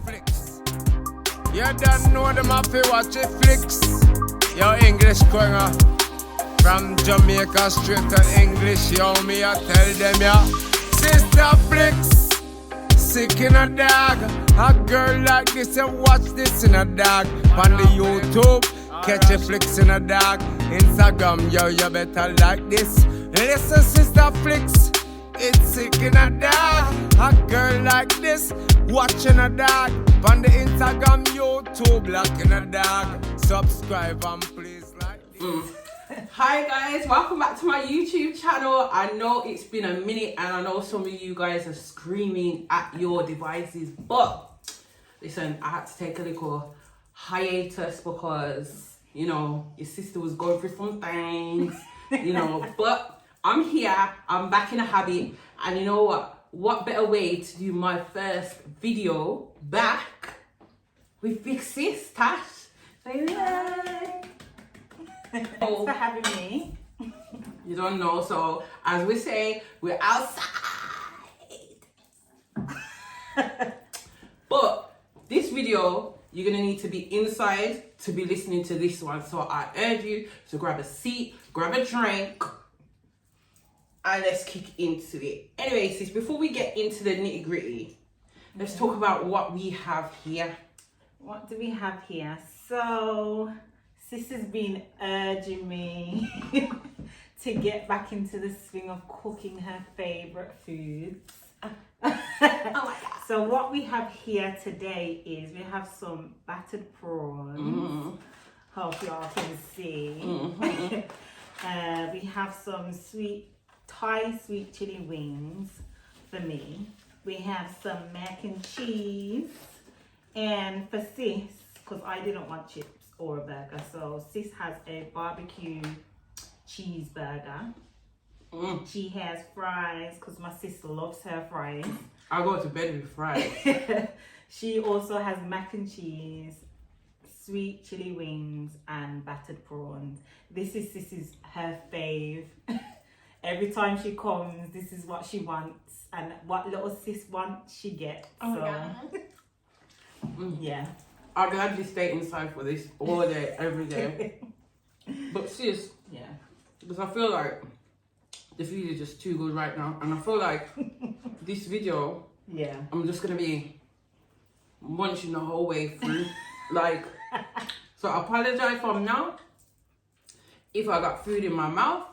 flicks. You don't know them if you watch it flicks. Yo, English going on. From Jamaica straight to English, yo, me I tell them, yo. Sister flicks, sick in a dog. A girl like this, you watch this in a dog. On the YouTube, catch a flicks in a dog. Instagram, yo, you better like this. Listen, sister flicks, it's sick in a dog. A girl like this, watching a dog. On the Instagram, YouTube, looking a dog. Subscribe and please like this. Hi guys, welcome back to my YouTube channel. I know it's been a minute and I know some of you guys are screaming at your devices, but listen, I had to take a little hiatus because, you know, your sister was going through some things, you know, but I'm here, I'm back in a habit, and you know what? What better way to do my first video back with big sis, Tash? Say hi. Thanks for having me. You don't know, so as we say, we're outside. But this video, you're gonna need to be inside to be listening to this one. So I urge you to grab a seat, grab a drink, and let's kick into it. Anyway, sis, before we get into the nitty gritty, let's talk about what we have here. What do we have here? So, sis has been urging me to get back into the swing of cooking her favourite foods. Oh my God. So what we have here today is we have some battered prawns. Hope y'all can see. We have some Thai sweet chili wings for me. We have some mac and cheese. And for sis, because I didn't want chips or a burger, so sis has a barbecue cheeseburger. She has fries because my sister loves her fries. I go to bed with fries. She also has mac and cheese, sweet chili wings, and battered prawns. This is her fave. Every time she comes, this is what she wants, and what little sis wants, she gets. Oh so God. Yeah. I gladly stay inside for this all day, every day. But sis, Yeah. because I feel like the food is just too good right now, and I feel like this video, Yeah. I'm just gonna be munching the whole way through. Like, so I apologize from now if I got food in my mouth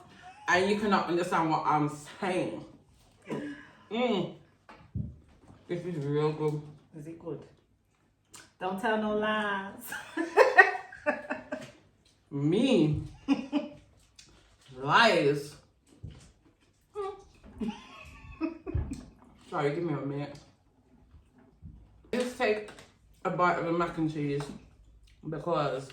and you cannot understand what I'm saying. This is real good. Is it good? Don't tell no lies. Me? Lies. Sorry, give me a minute. Let's take a bite of the mac and cheese because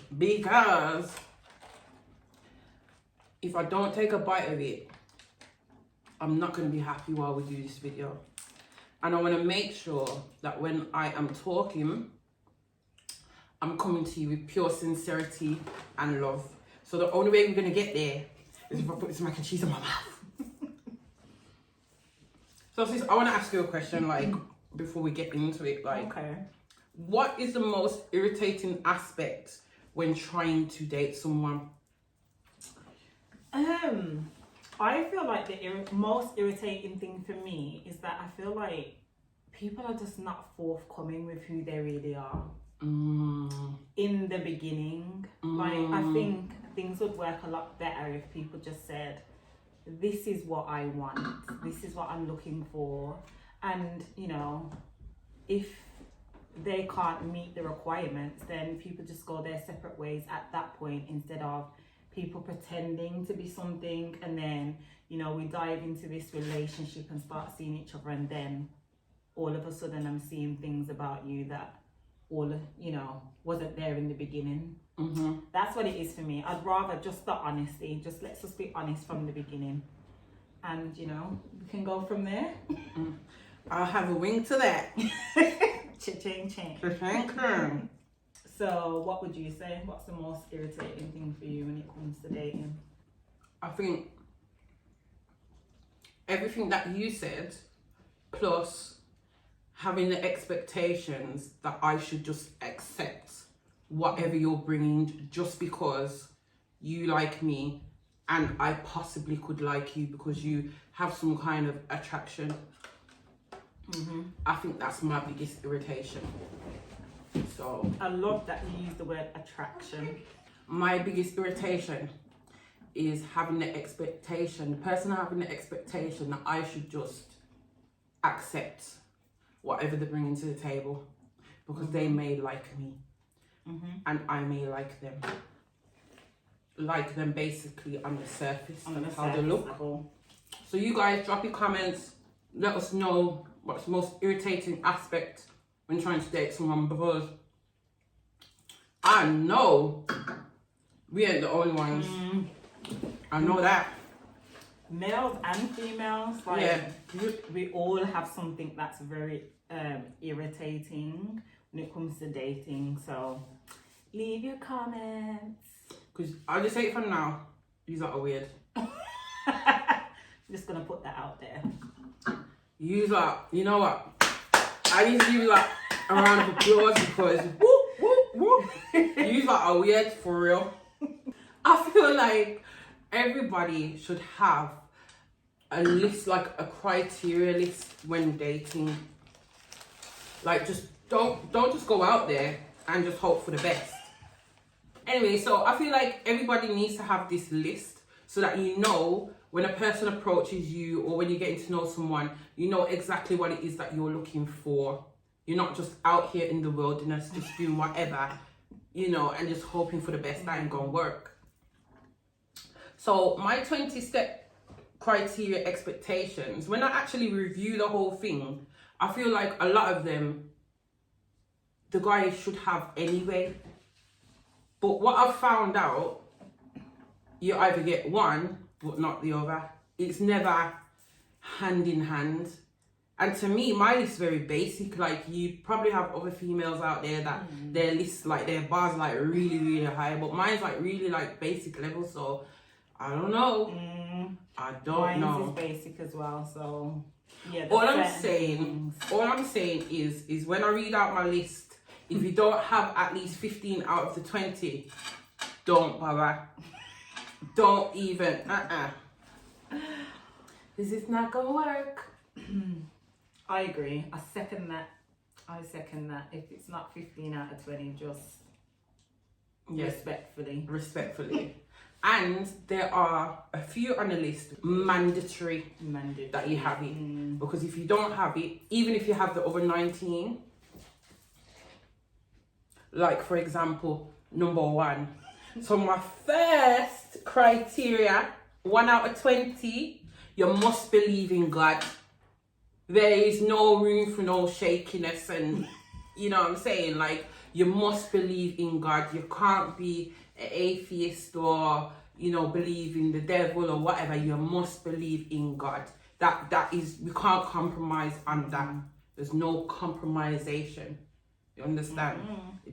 if I don't take a bite of it, I'm not going to be happy while we do this video. And I want to make sure that when I am talking, I'm coming to you with pure sincerity and love. So the only way we're going to get there is if I put this mac and cheese in my mouth. So sis, I want to ask you a question, like, before we get into it. Like, Okay. what is the most irritating aspect when trying to date someone? I feel like the most irritating thing for me is that I feel like people are just not forthcoming with who they really are. In the beginning. Like, I think things would work a lot better if people just said, this is what I want, this is what I'm looking for, and you know, if they can't meet the requirements, then people just go their separate ways at that point, instead of people pretending to be something, and then, you know, we dive into this relationship and start seeing each other, and then all of a sudden I'm seeing things about you that wasn't there in the beginning. That's what it is for me. I'd rather just the honesty. Just let's just be honest from the beginning, and you know, we can go from there. I'll have a wink to that. Cha-ching, ching. Cha-ching. So what would you say? What's the most irritating thing for you when it comes to dating? I think everything that you said, plus having the expectations that I should just accept whatever you're bringing just because you like me and I possibly could like you because you have some kind of attraction. I think that's my biggest irritation. So I love that you use the word attraction. my biggest irritation is having the expectation, the person having the expectation that I should just accept whatever they're bringing to the table because they may like me and I may like them. Like them basically on the surface, that's how they look. Level. So you guys drop your comments, let us know what's the most irritating aspect when trying to date someone, because I know we ain't the only ones. I know that. Males and females, like Yeah. we all have something that's very irritating when it comes to dating. So leave your comments. Because I'll just say it from now, you lot are weird. Just gonna put that out there. You lot, you know what? I need to give you like a round of applause because whoop, whoop, whoop. You lot are weird for real. I feel like everybody should have a list, like a criteria list when dating. Like just don't just go out there and just hope for the best. Anyway, so I feel like everybody needs to have this list so that you know when a person approaches you or when you're getting to know someone, you know exactly what it is that you're looking for. You're not just out here in the wilderness just doing whatever, you know, and just hoping for the best. That ain't gonna work. So my 20-step criteria expectations, when I actually review the whole thing, I feel like a lot of them, the guy should have anyway. But what I've found out, you either get one, but not the other. It's never hand in hand. And to me, mine is very basic. Like, you probably have other females out there that their list, like their bars like really, really high. But mine's like really like basic level. So I don't know. I don't know. Mine is basic as well. So yeah. All I'm saying is when I read out my list, if you don't have at least 15 out of the 20, don't bother. Don't even, This is not gonna work. I agree. I second that. If it's not 15 out of 20, just respectfully. And there are a few on the list mandatory that you have it. Because if you don't have it, even if you have the other 19, like for example, number 1. So my first criteria, 1 out of 20, you must believe in God. There is no room for no shakiness, and you know what I'm saying? Like, you must believe in God. You can't be an atheist or, you know, believe in the devil or whatever. You must believe in God. That is, we can't compromise on that. There's no compromisation. You understand?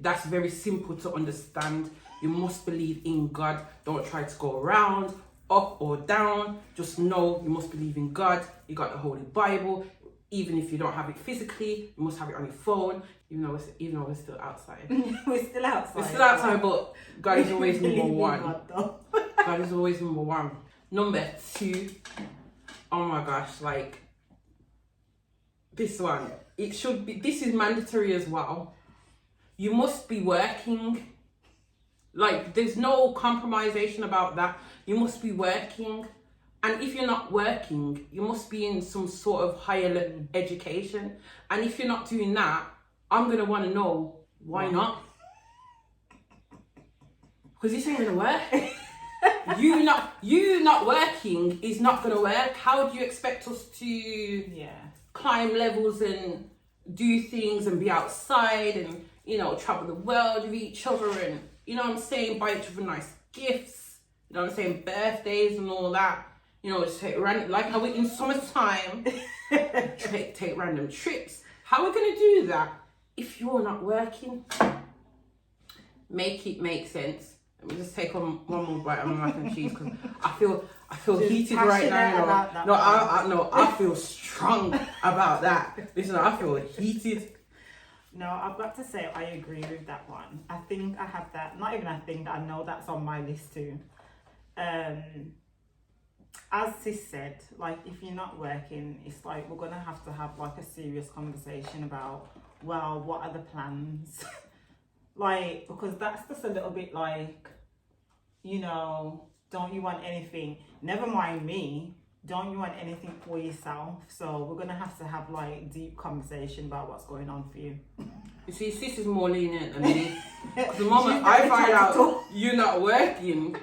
That's very simple to understand. You must believe in God. Don't try to go around, up or down. Just know you must believe in God. You got the Holy Bible. Even if you don't have it physically, you must have it on your phone. Even though we're still outside. We're still outside. We're still outside, but God is always number 1. God is always number 1. Number 2. Oh my gosh, like this one. It should be. This is mandatory as well. You must be working. Like, there's no compromisation about that. You must be working. And if you're not working, you must be in some sort of higher level education. And if you're not doing that, I'm going to want to know why not. Because this ain't going to work. you not working is not going to work. How do you expect us to climb levels and do things and be outside and, you know, travel the world with each other and, you know what I'm saying, buy each other nice gifts, you know what I'm saying, birthdays and all that. You know, just take like how we in summertime take random trips. How are we gonna do that if you're not working? Make it make sense. Let me just take one more bite of my mac and cheese because I feel Just heated right now. about that I feel strong about that. Listen, I feel heated. No, I've got to say I agree with that one. I think I have that. Not even I think, I know that's on my list too. As Sis said, like if you're not working, it's like we're gonna have to have like a serious conversation about, well, what are the plans? Like, because that's just a little bit like, you know, don't you want anything? Never mind me. Don't you want anything for yourself? So we're gonna have to have like deep conversation about what's going on for you. You see, Sis is more lenient than me. Because the moment I find out you're not working,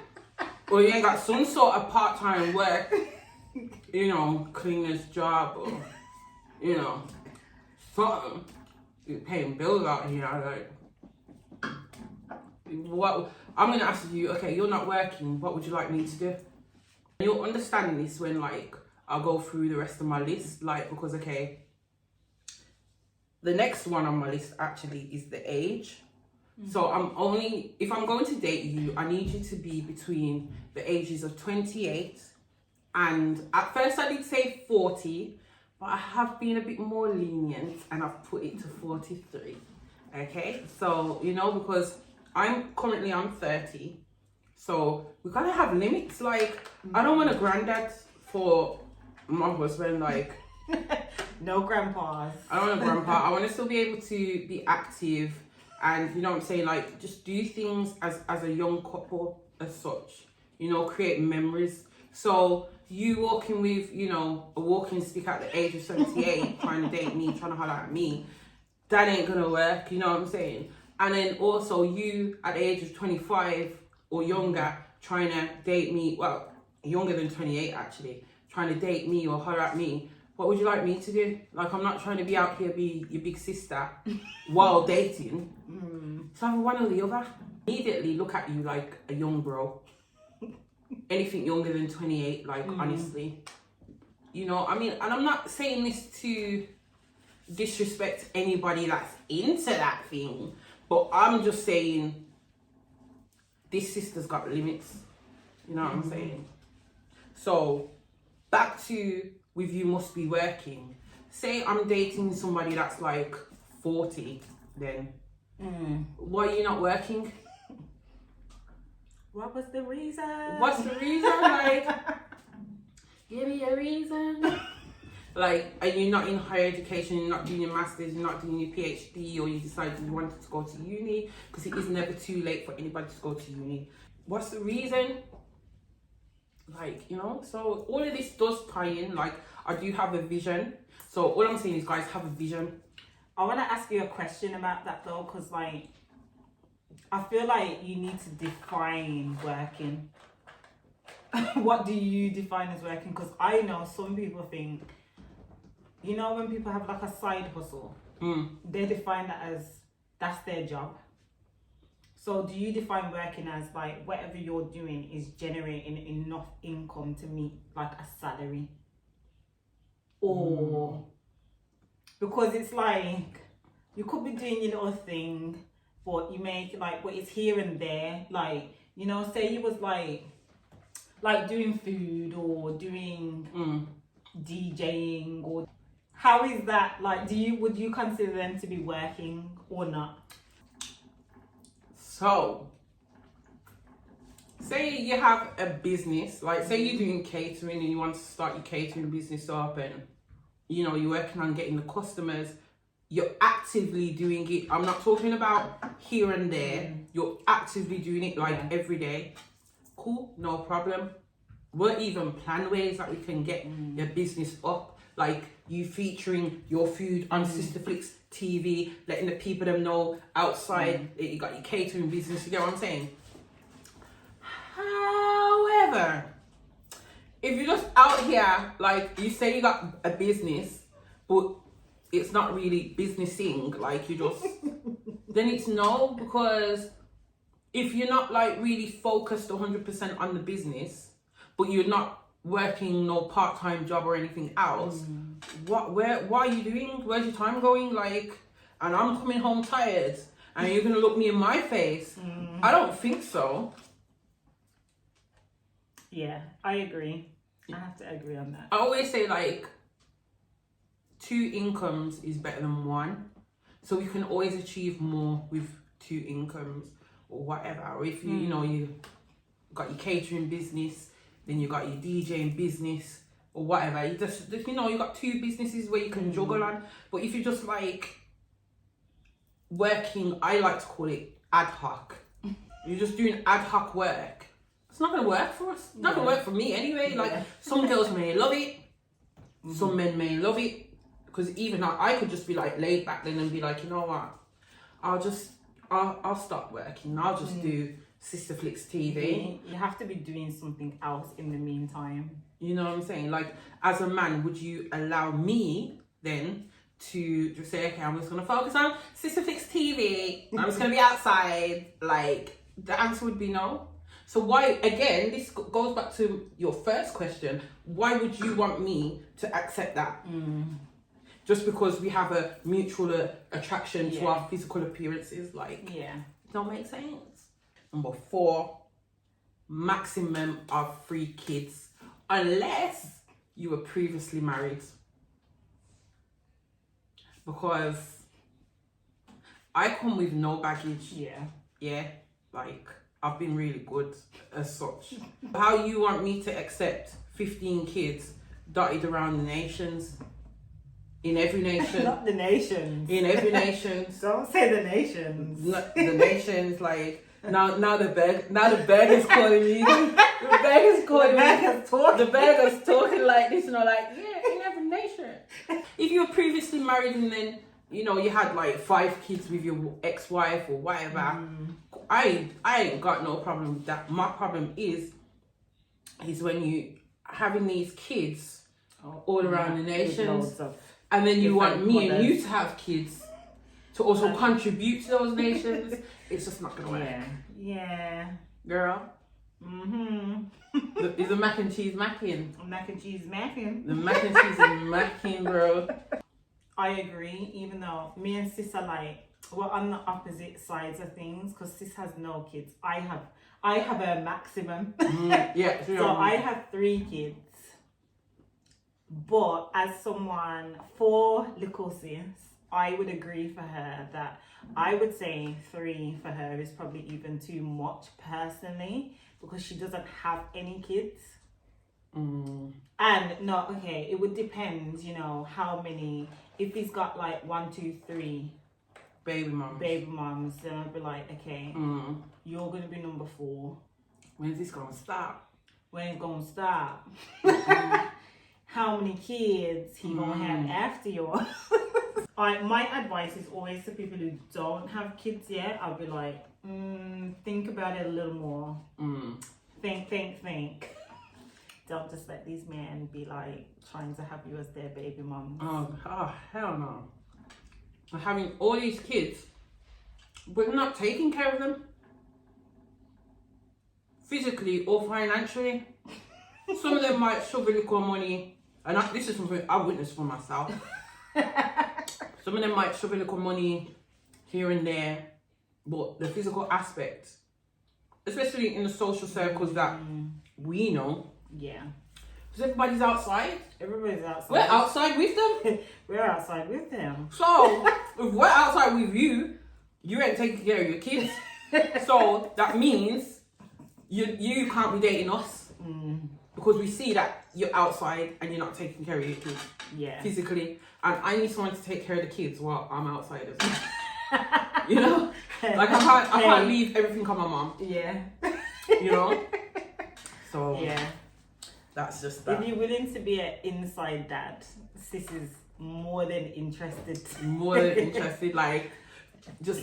or you ain't got some sort of part-time work, you know, cleaner's job, or, you know, something, you're paying bills out here, like, what, I'm gonna ask you, okay, you're not working, what would you like me to do? And you'll understand this when, like, I'll go through the rest of my list, like, because, okay, the next one on my list actually is the age. So if I'm going to date you, I need you to be between the ages of 28 and at first I did say 40, but I have been a bit more lenient and I've put it to 43. Okay, so you know, because I'm 30, so we gotta have limits. Like, I don't want a granddad for my husband, like No grandpas. I don't want a grandpa. I want to still be able to be active. And you know what I'm saying, like, just do things as a young couple as such, you know, create memories. So you walking with, you know, a walking stick at the age of 78, trying to date me, trying to holler at me, that ain't gonna work, you know what I'm saying? And then also you at the age of 25 or younger, trying to date me, well, younger than 28 actually, trying to date me or holler at me. What would you like me to do? Like, I'm not trying to be out here, be your big sister while dating. So I'm one or the other. Immediately look at you like a young bro. Anything younger than 28, like, honestly. You know, I mean, and I'm not saying this to disrespect anybody that's into that thing, but I'm just saying this sister's got limits. You know what I'm saying? So, back to with you must be working. Say I'm dating somebody that's like 40, then why are you not working? What was the reason? What's the reason? Like, give me a reason. Like, are you not in higher education? You're not doing your masters, you're not doing your PhD, or you decided you wanted to go to uni? Because it is never too late for anybody to go to uni. What's the reason? Like, you know, so all of this does tie in. Like, I do have a vision. So all I'm saying is, guys, have a vision. I want to ask you a question about that though, because like, I feel like you need to define working. What do you define as working? Because I know some people think, you know, when people have like a side hustle, they define that as that's their job. So do you define working as like whatever you're doing is generating enough income to meet like a salary? Or because it's like you could be doing your little thing, but you make like, but it's here and there. Like, you know, say you was like doing food or doing DJing, or how is that like? Would you consider them to be working or not? So, say you have a business, like say you're doing catering and you want to start your catering business up, and you know, you're working on getting the customers, you're actively doing it. I'm not talking about here and there, you're actively doing it like every day. Cool, no problem. We'll even plan ways that we can get your business up, like you featuring your food on Sister Flicks TV, letting the people them know outside that you got your catering business, you get what I'm saying? However, if you're just out here, like you say you got a business, but it's not really businessing, like you just, then it's no, because if you're not like really focused 100% on the business, but you're not working no part-time job or anything else, why are you doing? Where's your time going? Like, and I'm coming home tired and you're gonna look me in my face? I don't think so. Yeah, I agree. I have to agree on that. I always say like 2 incomes is better than 1. So we can always achieve more with 2 incomes or whatever. Or if you, you know, you got your catering business, then you got your DJing business or whatever. You just you know, you got 2 businesses where you can juggle on. But if you're just like working, I like to call it ad hoc. You're just doing ad hoc work. It's not gonna work for us. It's not gonna work for me anyway. Like some girls may love it, some men may love it. Because even I could just be like laid back then and be like, you know what? I'll stop working. I'll just do Sister Flicks TV. You have to be doing something else in the meantime. You know what I'm saying? Like, as a man, would you allow me then to just say, okay, I'm just gonna focus on Sister Flicks TV. I'm just gonna be outside. Like, the answer would be no. So why, again, this goes back to your first question. Why would you want me to accept that? Just because we have a mutual attraction to our physical appearances, like, don't make sense. Number 4, maximum of 3 kids, unless you were previously married. Because I come with no baggage. Yeah, like, I've been really good as such. How you want me to accept 15 kids dotted around the nations? In every nation. Not the nations. In every nation. Don't say the nations. The nations, like now the burger's calling me. The burger's calling me. The burger's talking like this, you know, like, yeah, in every nation. If you were previously married and then, you know, you had like 5 kids with your ex-wife or whatever, I ain't got no problem with that. My problem is when you having these kids all around the nations. And then you want me and you to have kids to also contribute to those nations. It's just not gonna work. Yeah. Girl. Is the mac and cheese macking? Mac and cheese macking. The mac and cheese is macking, bro. I agree, even though me and sis are like, we're on the opposite sides of things, because sis has no kids. I have a maximum. Yeah. So I have 3 kids. But as someone for little sis, I would agree for her that I would say 3 for her is probably even too much personally, because she doesn't have any kids. And no, okay, it would depend, you know, how many. If he's got like 1, 2, 3 baby moms, then I'd be like, okay, you're gonna be number 4. When's this gonna stop? When it's gonna stop? How many kids he gonna have after yours? My advice is always to people who don't have kids yet. I'll be like, think about it a little more. Think. Don't just let these men be like trying to have you as their baby mom. Oh, hell no. Having all these kids, but not taking care of them physically or financially. Some of them might shove a little money, and this is something I witnessed for myself. Some of them might shove a little money here and there, but the physical aspect, especially in the social circles that we know, because everybody's outside. Everybody's outside. We're outside with them. We're outside with them. So if we're outside with you, you ain't taking care of your kids. So that means you can't be dating us. Because we see that you're outside and you're not taking care of your kids physically. And I need someone to take care of the kids while I'm outside as well. You know? Like I can't leave everything on my mom. You know? So that's just that. If you're willing to be an inside dad, sis is more than interested. More than interested. Like just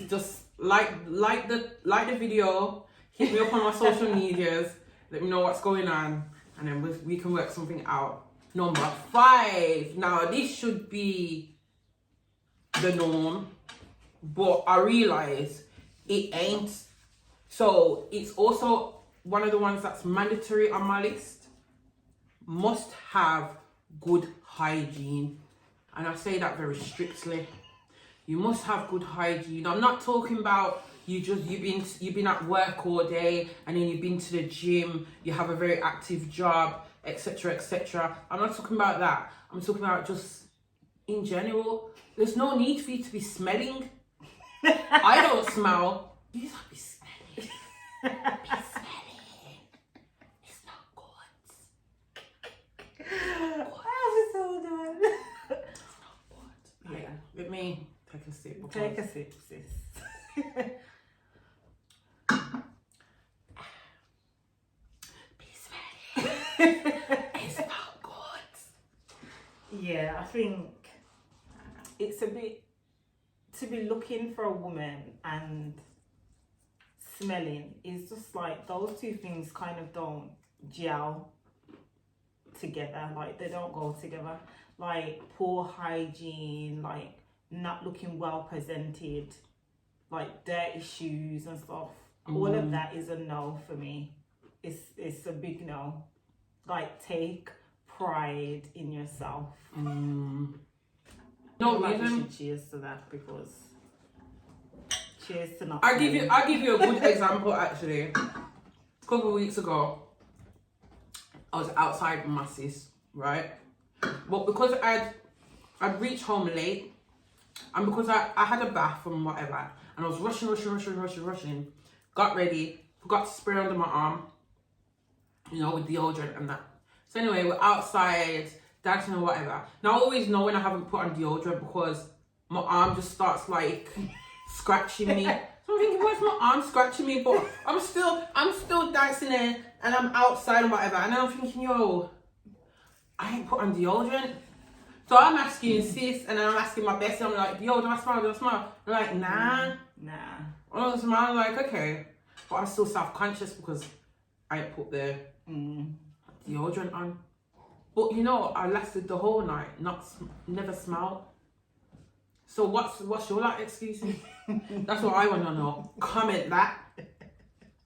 like the video, hit me up on my social medias, let me know what's going on. And then we can work something out. Number 5. Now, this should be the norm, but I realize it ain't. So, it's also one of the ones that's mandatory on my list. Must have good hygiene. And I say that very strictly. You must have good hygiene. I'm not talking about you've been at work all day, and then you've been to the gym, you have a very active job, etc., etc. I'm not talking about that. I'm talking about just in general. There's no need for you to be smelling. I don't smell. You don't be smelling. Be smelling. It's not good. How's it all done? It's not good. Like, with me, take a sip. Take a sip, sis. Be smelling. It's not good. Yeah, I think it's a bit to be looking for a woman and smelling is just like those two things kind of don't gel together. Like they don't go together. Like poor hygiene, like not looking well presented, like dirty shoes and stuff. All of that is a no for me. It's a big no. Like take pride in yourself. No Like, we reason. should cheers to that because cheers to not. I'll give you a good example actually. A couple of weeks ago, I was outside with my sis, right? But because I'd reached home late, and because I had a bath and whatever, and I was rushing, got ready, forgot to spray under my arm, you know, with deodorant and that. So anyway, we're outside dancing or whatever. Now I always know when I haven't put on deodorant because my arm just starts like scratching me. So I'm thinking, where's my arm scratching me? But I'm still dancing there and I'm outside and whatever. And then I'm thinking, yo, I ain't put on deodorant. So I'm asking sis, and then I'm asking my bestie, I'm like, yo, do I smell? They're like, nah. I don't smell. I'm like, okay. But I'm still self-conscious because I ain't put the deodorant on. But you know, I lasted the whole night, never smelled. So what's your like excuse? That's what I want to know. Comment that.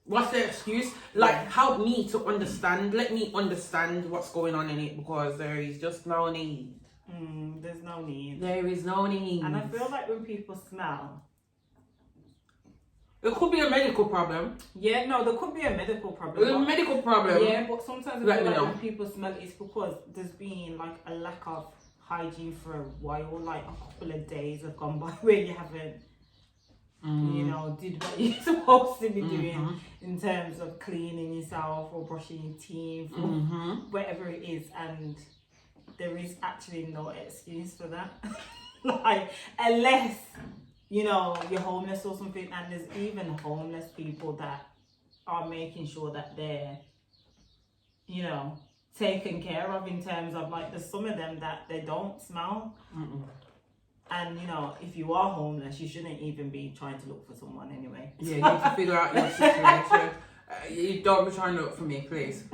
What's the excuse? Like, help me to understand. Let me understand what's going on in it because there is just no need. There's no need. There is no need. And I feel like when people smell, it could be a medical problem. yeah, no, there could be a medical problem. A medical problem. Yeah, but sometimes I feel like when people smell, it's because there's been like a lack of hygiene for a while. Like a couple of days have gone by where you haven't, you know, did what you're supposed to be doing in terms of cleaning yourself or brushing your teeth or whatever it is, and there is actually no excuse for that. Like, unless, you know, you're homeless or something, and there's even homeless people that are making sure that they're, you know, taken care of in terms of, like, there's some of them that they don't smell. And, you know, if you are homeless, you shouldn't even be trying to look for someone anyway. Yeah, you need to figure out your situation. You don't be trying to look for me, please.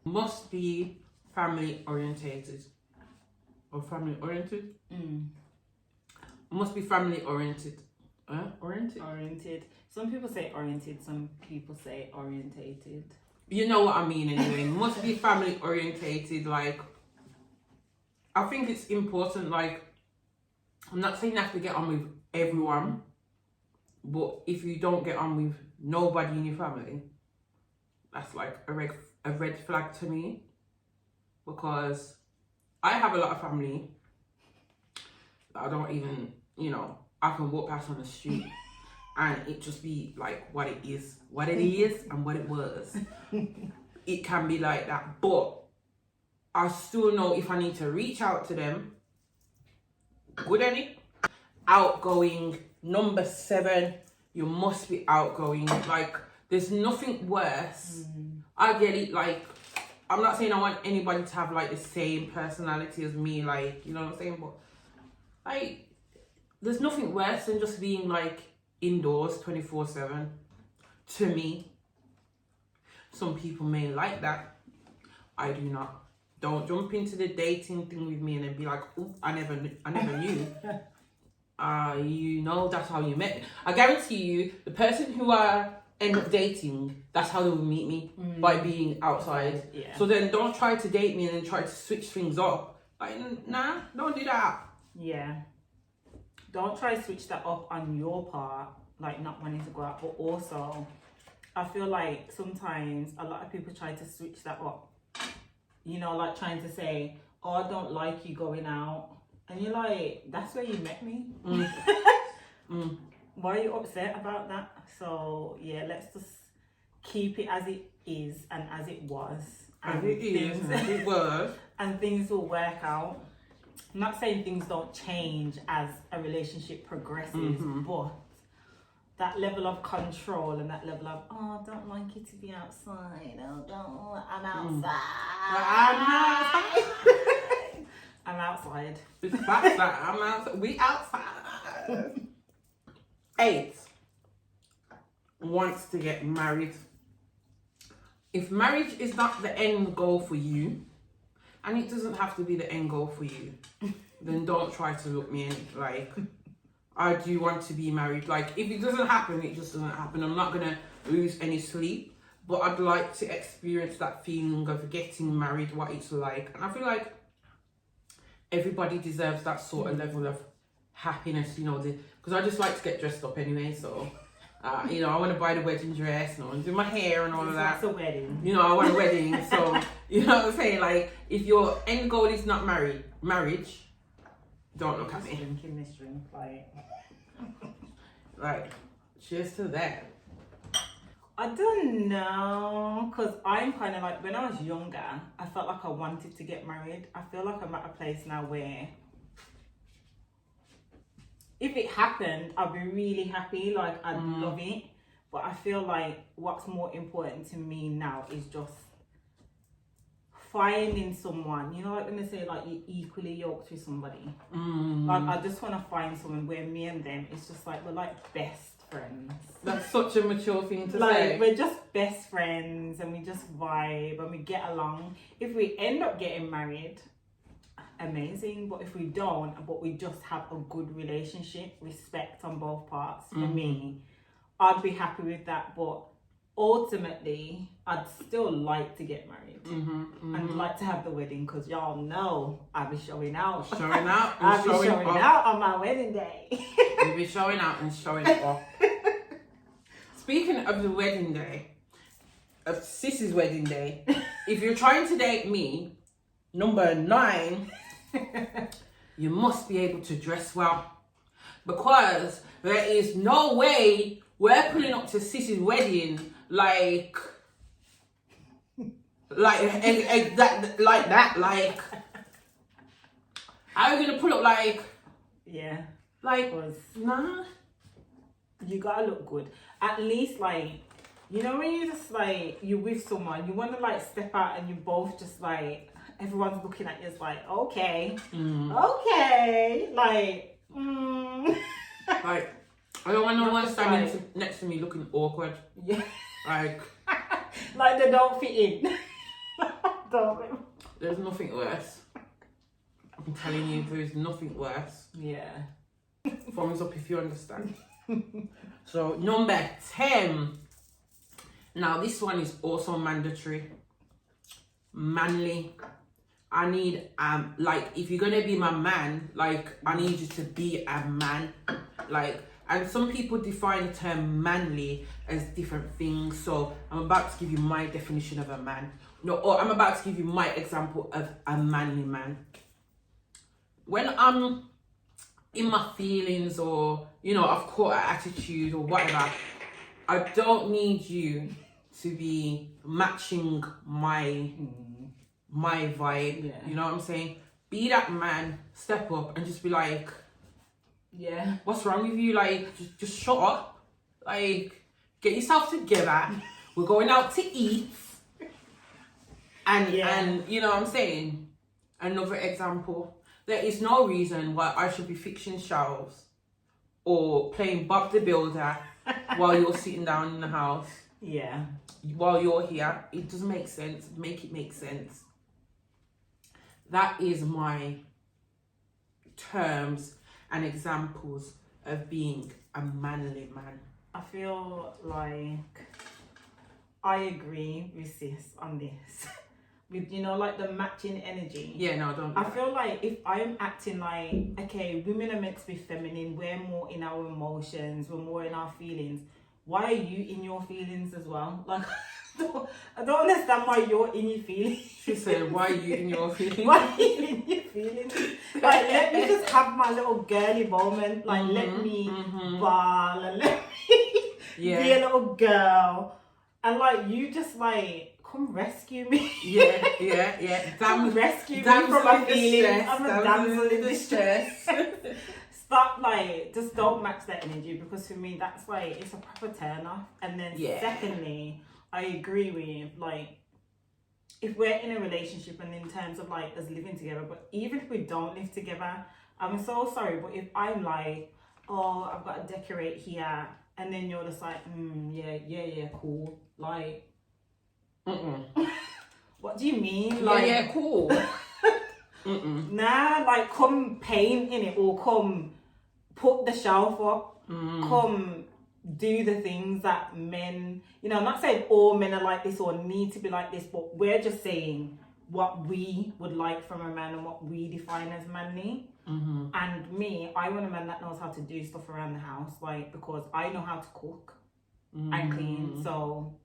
Must be family orientated. Or family oriented? Must be family oriented. Oriented. Some people say oriented, some people say orientated. You know what I mean anyway. Must be family orientated. Like, I think it's important. Like, I'm not saying you have to get on with everyone, but if you don't get on with nobody in your family, that's like a red flag to me. Because I have a lot of family that I don't even, you know, I can walk past on the street and it just be like what it is and what it was. It can be like that, but I still know if I need to reach out to them. Good at it. Outgoing. Number 7, you must be outgoing. Like, there's nothing worse. I get it, like, I'm not saying I want anybody to have like the same personality as me, like, you know what I'm saying, but like, there's nothing worse than just being like indoors 24/7. To me, some people may like that. I do not. Don't jump into the dating thing with me and then be like, "Ooh, I never knew." You know, that's how you met. I guarantee you, the person who I end up dating, that's how they will meet me, by being outside. Yeah. So then don't try to date me and then try to switch things up. Like, nah, don't do that. Yeah. don't try to switch that up on your part, like not wanting to go out, but also I feel like sometimes a lot of people try to switch that up, you know, like trying to say, oh, I don't like you going out, and you're like, that's where you met me. Why are you upset about that? So yeah, let's just keep it as it is and as it was, As it is, and as it was. and things will work out. I'm not saying things don't change as a relationship progresses, but that level of control and that level of, oh, I don't like you to be outside. Oh, I'm outside. I'm outside. It's backside. I'm outside. We outside. 8 wants to get married. If marriage is not the end goal for you, and it doesn't have to be the end goal for you, then don't try to look me in like, I do want to be married. Like, if it doesn't happen, it just doesn't happen. I'm not gonna lose any sleep, but I'd like to experience that feeling of getting married, what it's like. And I feel like everybody deserves that sort of level of happiness, you know, because I just like to get dressed up anyway, so you know, I want to buy the wedding dress and I want to do my hair and all of that. It's a wedding. You know, I want a wedding, so you know what I'm saying? Like, if your end goal is not marriage, don't look at me. Drinking this drink, Like, cheers to that. I don't know, because I'm kind of like, when I was younger, I felt like I wanted to get married. I feel like I'm at a place now where if it happened, I'd be really happy, like I'd love it. But I feel like what's more important to me now is just finding someone, you know, like when they say like you're equally yoked with somebody. Like, I just want to find someone where me and them, it's just like we're like best friends. That's such a mature thing to Like, say. we're just best friends and we just vibe and we get along. If we end up getting married, amazing. But if we don't, but we just have a good relationship, respect on both parts, for me, I'd be happy with that. But ultimately, I'd still like to get married and like to have the wedding, because y'all know I'll be showing out. Showing out and I'll be showing up. out on my wedding day. You'll be showing out and showing off. Speaking of the wedding day, of Sissy's wedding day, if you're trying to date me, number 9, you must be able to dress well. Because there is no way we're pulling up to Sissy's wedding like that. How are you gonna pull up like? Yeah. Like, Because nah. you gotta look good. At least, like, you know, when you just like, you're with someone, you want to like step out and you both just like, everyone's looking at you, it's like, okay, okay, like, Like, I don't want no one standing next to me looking awkward. yeah, Like, like they don't fit in. Don't. there's nothing worse. I'm telling you, there's nothing worse. Yeah. Thumbs up if you understand. So, number 10. Now, this one is also mandatory. Manly. I need, like, if you're gonna be my man, like, I need you to be a man. Like, and some people define the term manly as different things. So, I'm about to give you my definition of a man. No, or I'm about to give you my example of a manly man. When I'm in my feelings, or, you know, I've caught an attitude or whatever, I don't need you to be matching my vibe. Yeah. You know what I'm saying? Be that man, step up and just be like, Yeah. what's wrong with you? Like, just shut up. Like, get yourself together. We're going out to eat. And you know what I'm saying? Another example. There is no reason why I should be fixing shelves or playing Bob the Builder while you're sitting down in the house. Yeah. While you're here. It doesn't make sense. Make it make sense. That is my terms and examples of being a manly man. I feel like I agree with sis on this. with, you know, like the matching energy. Yeah, no, don't. I feel like if I'm acting like, okay, women are meant to be feminine, we're more in our emotions, we're more in our feelings. Why are you in your feelings as well? Like, I don't understand why you're in your feelings. She said, why are you in your feelings? Why are you in your feelings? Like, let me just have my little girly moment. Like, let me bawl and let me be a little girl. And like, you just like, come rescue me. Yeah. Come rescue me from my feelings. I'm a damsel in distress. Stop, like, just don't match that energy, because for me, that's like, it's a proper turn off. And then secondly, I agree with, like, if we're in a relationship and in terms of like us living together, but even if we don't live together, I'm so sorry, but if I'm like, oh, I've got to decorate here, and then you're just like, yeah, cool. Like, what do you mean? Like, yeah, cool. Nah, like, come paint in it, or come put the shelf up, come do the things that men, you know, I'm not saying all men are like this or need to be like this, but we're just saying what we would like from a man and what we define as manly. And me, I want a man that knows how to do stuff around the house, like, because I know how to cook and clean. So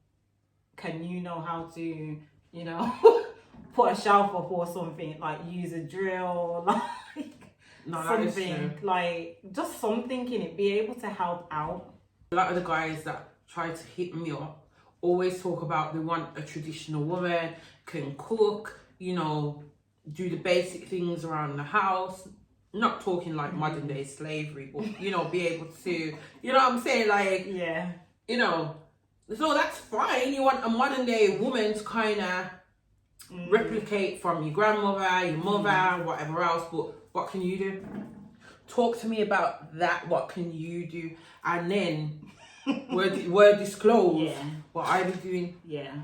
can you know how to, you know, put a shelf up or something, like use a drill, like something, like just something in it, be able to help out. A lot of the guys that try to hit me up always talk about they want a traditional woman, can cook, you know, do the basic things around the house. Not talking like modern day slavery, but, you know, be able to, you know what I'm saying? Like, yeah, you know, so that's fine. You want a modern day woman to kind of replicate from your grandmother, your mother, whatever else, but what can you do? Talk to me about that. What can you do? And then we're disclosed what I be doing. Yeah.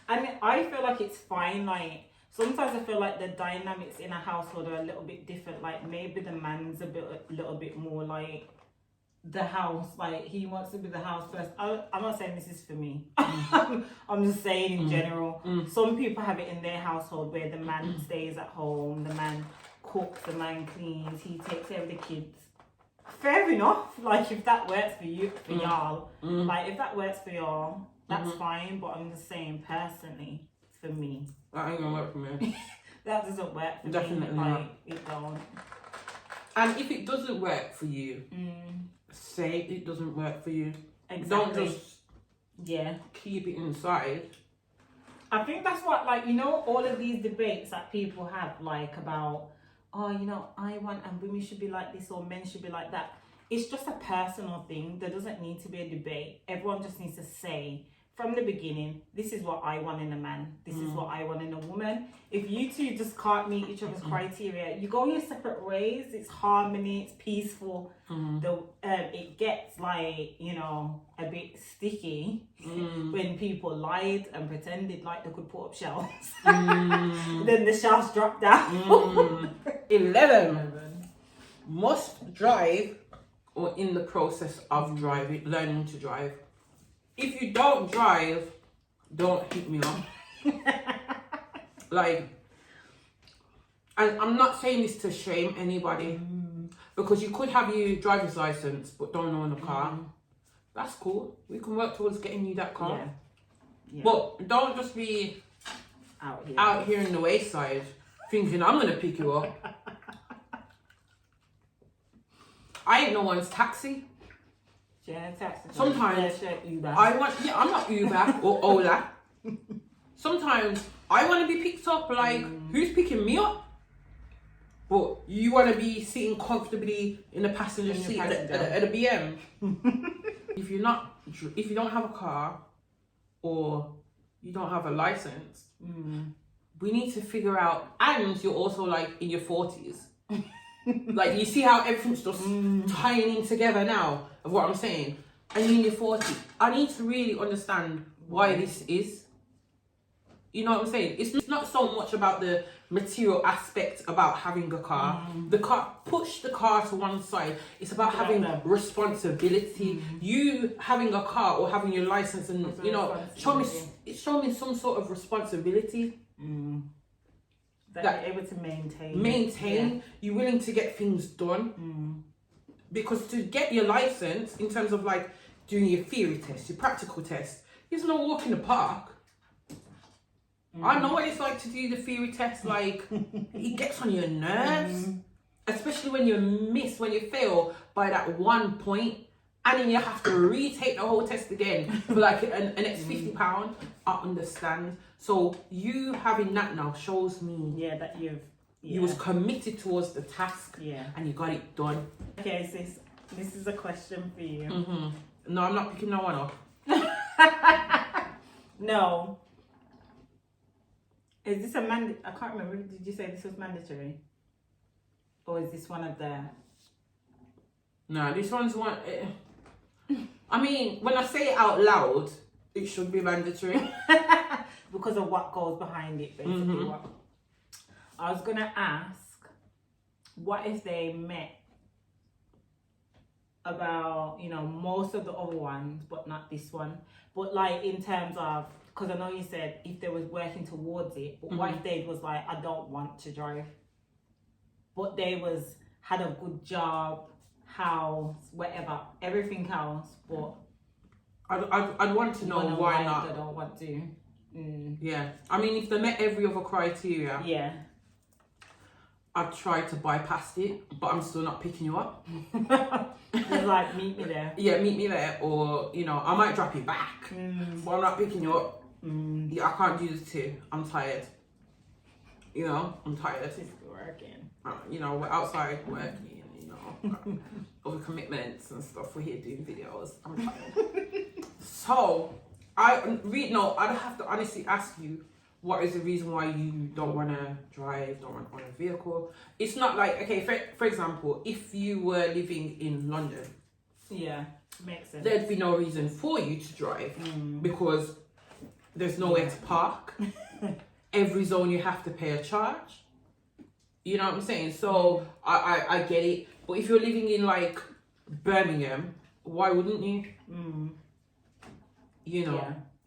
I mean, I feel like it's fine. Like, sometimes I feel like the dynamics in a household are a little bit different. Like, maybe the man's a little bit more like the house. Like, he wants to be the house first. I'm not saying this is for me. I'm just saying in general. Some people have it in their household where the man stays at home, the man cooks, the man cleans, he takes care of the kids. Fair enough. Like, if that works for you, for y'all, like, if that works for y'all, that's fine. But I'm just saying, personally, for me, that ain't gonna work for me. That doesn't work for Definitely me. not. Like, it don't. And if it doesn't work for you, say it doesn't work for you. Exactly. Don't just keep it inside. I think that's what, like, you know, all of these debates that people have, like, about, oh, you know, I want, and women should be like this or men should be like that. It's just a personal thing. There doesn't need to be a debate. Everyone just needs to say from the beginning, this is what I want in a man. This is what I want in a woman. If you two just can't meet each other's criteria, you go your separate ways. It's harmony. It's peaceful. It gets, like, you know, a bit sticky when people lied and pretended like they could put up shelves. Then the shelves drop down. 11. Must drive or in the process of driving, learning to drive. If you don't drive, don't hit me up. Like, and I'm not saying this to shame anybody, because you could have your driver's license but don't own a car. That's cool. We can work towards getting you that car. Yeah. But don't just be out here in the wayside thinking I'm gonna pick you up. I ain't no one's taxi. Sometimes I want, I'm not Uber or Ola. Sometimes I want to be picked up, like, who's picking me up? But you want to be sitting comfortably in the passenger seat at a BM. If you don't have a car or you don't have a license, we need to figure out, and you're also like in your 40s. Like, you see how everything's just tying in together now of what I'm saying? And you're in your 40s. I need to really understand why this is. You know what I'm saying? It's not so much about the material aspect about having a car. The car, push the car to one side. It's about having responsibility. You having a car or having your license and, you know, show me some sort of responsibility. That you're able to maintain. You're willing to get things done. Because to get your license, in terms of like doing your theory test, your practical test, it's no walk in the park. I know what it's like to do the theory test. Like, it gets on your nerves, especially when you fail by that 1 point, and then you have to retake the whole test again for like an extra £50. I understand. So you having that now shows me that you was committed towards the task, and you got it done. Okay, sis, this is a question for you. No, I'm not picking no one up. No. Is this a I can't remember. Did you say this was mandatory? Or is this one of the... No, this one's one... I mean, when I say it out loud, it should be mandatory. Because of what goes behind it, basically. I was going to ask, what if they met about, most of the other ones, but not this one? But like in terms of... Because I know you said if they was working towards it, but what if they was like, I don't want to drive, but they had a good job, house, whatever, everything else, but I'd want to know why not. They don't want to. Yeah, I mean, if they met every other criteria, I'd try to bypass it, but I'm still not picking you up. Just like, meet me there. Yeah, meet me there, or I might drop you back, but I'm not picking you up. Yeah, I can't do this too. I'm tired. I'm tired. Just working. We're outside working, other commitments and stuff. We're here doing videos. I'm tired. So, I'd have to honestly ask you, what is the reason why you don't want to drive, don't want to own a vehicle? It's not like, okay, for example, if you were living in London, makes sense. There'd be no reason for you to drive because there's nowhere to park. Every zone you have to pay a charge. You know what I'm saying? So I get it. But if you're living in like Birmingham, why wouldn't you?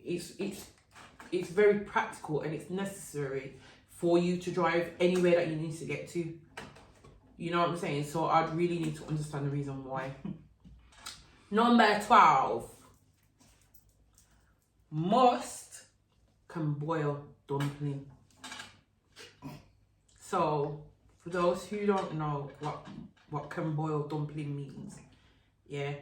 It's very practical and it's necessary for you to drive anywhere that you need to get to. You know what I'm saying? So I'd really need to understand the reason why. Number 12. Must can boil dumpling. So, for those who don't know what can boil dumpling means, you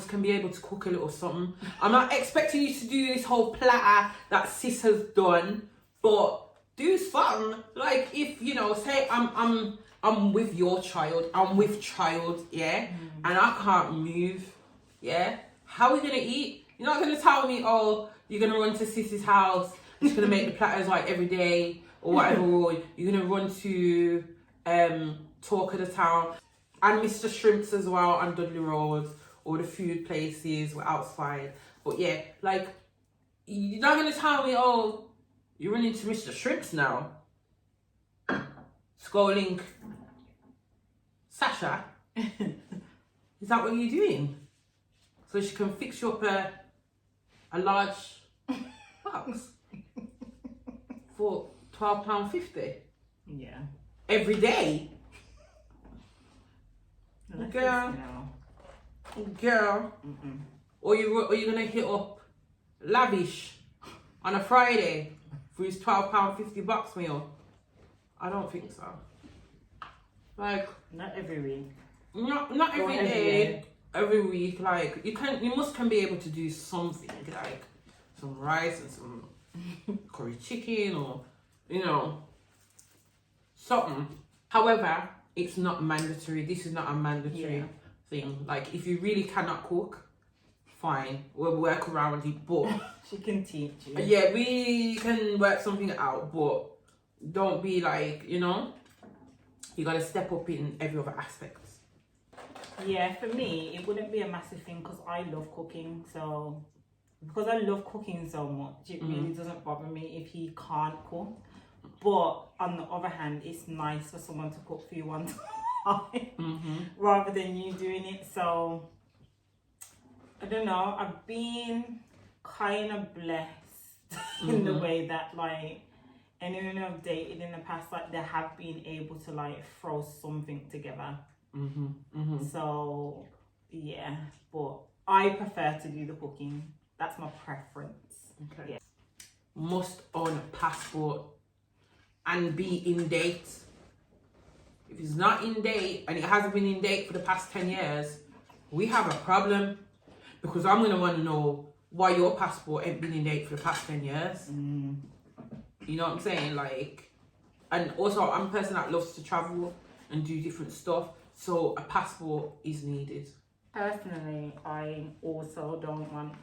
can be able to cook a little something. I'm not expecting you to do this whole platter that sis has done, but do something. Like if say I'm with your child, I'm with child, and I can't move, how are we gonna eat? You're not gonna tell me, oh, you're gonna run to sis's house, she's gonna make the platters like every day or whatever, or you're gonna run to Talk of the Town and Mr. Shrimps as well on Dudley Road, or the food places were outside. But like you're not gonna tell me, oh, you're running to Mr. Shrimps now. Scrolling Sasha. Is that what you're doing? So she can fix you up a large box for £12.50. Yeah. Every day. Girl. Or you're gonna hit up Lavish on a Friday for his £12.50 box meal. I don't think so. Like, not every week. Not every day. Every week, like you must be able to do something, like some rice and some curry chicken, or something. However, it's not mandatory. This is not a mandatory thing. Like if you really cannot cook, fine, we'll work around it. But she can teach you. Yeah, we can work something out. But don't be like, you gotta step up in every other aspect. Yeah, for me, it wouldn't be a massive thing because I love cooking. So, because I love cooking so much, it really doesn't bother me if he can't cook. But on the other hand, it's nice for someone to cook for you one time rather than you doing it. So, I don't know. I've been kind of blessed in the way that, like, anyone who I've dated in the past, like, they have been able to, like, throw something together. So, yeah. But I prefer to do the cooking. That's my preference. Okay. Yeah. Must own a passport and be in date. If it's not in date and it hasn't been in date for the past 10 years, we have a problem, because I'm going to want to know why your passport ain't been in date for the past 10 years. You know what I'm saying? Like, and also I'm a person that loves to travel and do different stuff, so a passport is needed. Personally, I also don't want...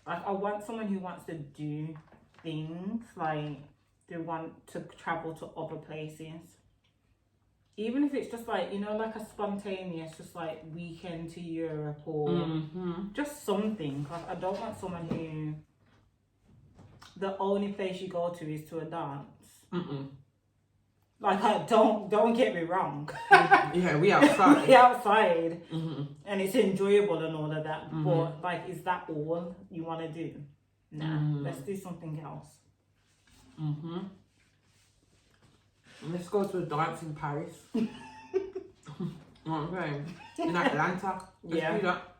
I want someone who wants to do things, like they want to travel to other places. Even if it's just like, you know, like a spontaneous, just like weekend to Europe or just something. Like, I don't want someone who the only place you go to is to a dance. Like, don't get me wrong. Yeah, we outside. We outside, and it's enjoyable and all of that. But like, is that all you want to do? Nah, let's do something else. Let's go to a dance in Paris. Okay, in Atlanta. Let's do that.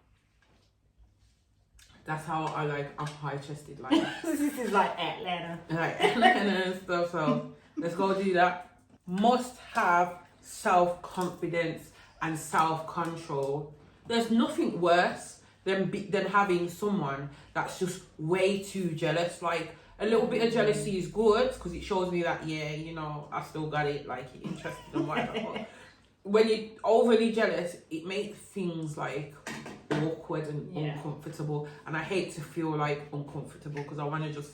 That's how I like. I'm high chested like that. This is like Atlanta. Like Atlanta and stuff. So let's go do that. Must have self-confidence and self-control. There's nothing worse than having someone that's just way too jealous. Like, a little bit of jealousy is good because it shows me that, yeah, you know, I still got it, like, you're interested in whatever. But when you're overly jealous, it makes things like awkward and uncomfortable, and I hate to feel like uncomfortable because I want to just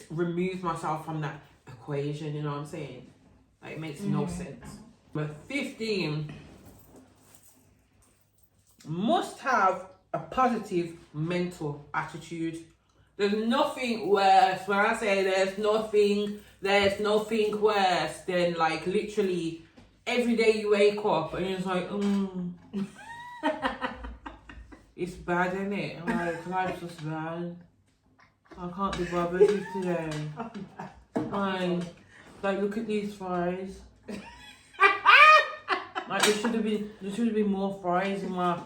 remove myself from that equation, you know what I'm saying? Like, it makes no sense. But 15, must have a positive mental attitude. There's nothing worse. When I say there's nothing worse than, like, literally every day you wake up and you're just like, it's bad, isn't it? I'm like, life's just bad. I can't be bothered with today. Like, look at these fries. Like, there should have been more fries in my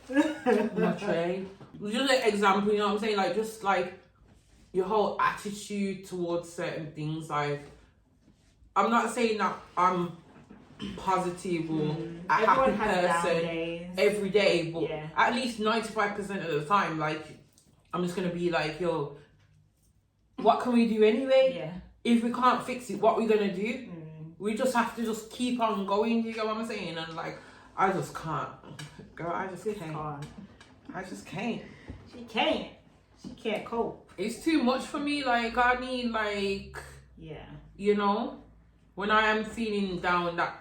tray. Just an example, you know what I'm saying? Like, just like your whole attitude towards certain things. Like, I'm not saying that I'm positive or a happy person every day, but at least 95% of the time, like, I'm just gonna be like, yo, what can we do anyway? Yeah. If we can't fix it, what we gonna do? We just have to just keep on going, you know what I'm saying? And like, I just can't. Girl, I just can't. I just can't. She can't. She can't cope. It's too much for me. Like, I need, like, you know, when I am feeling down, that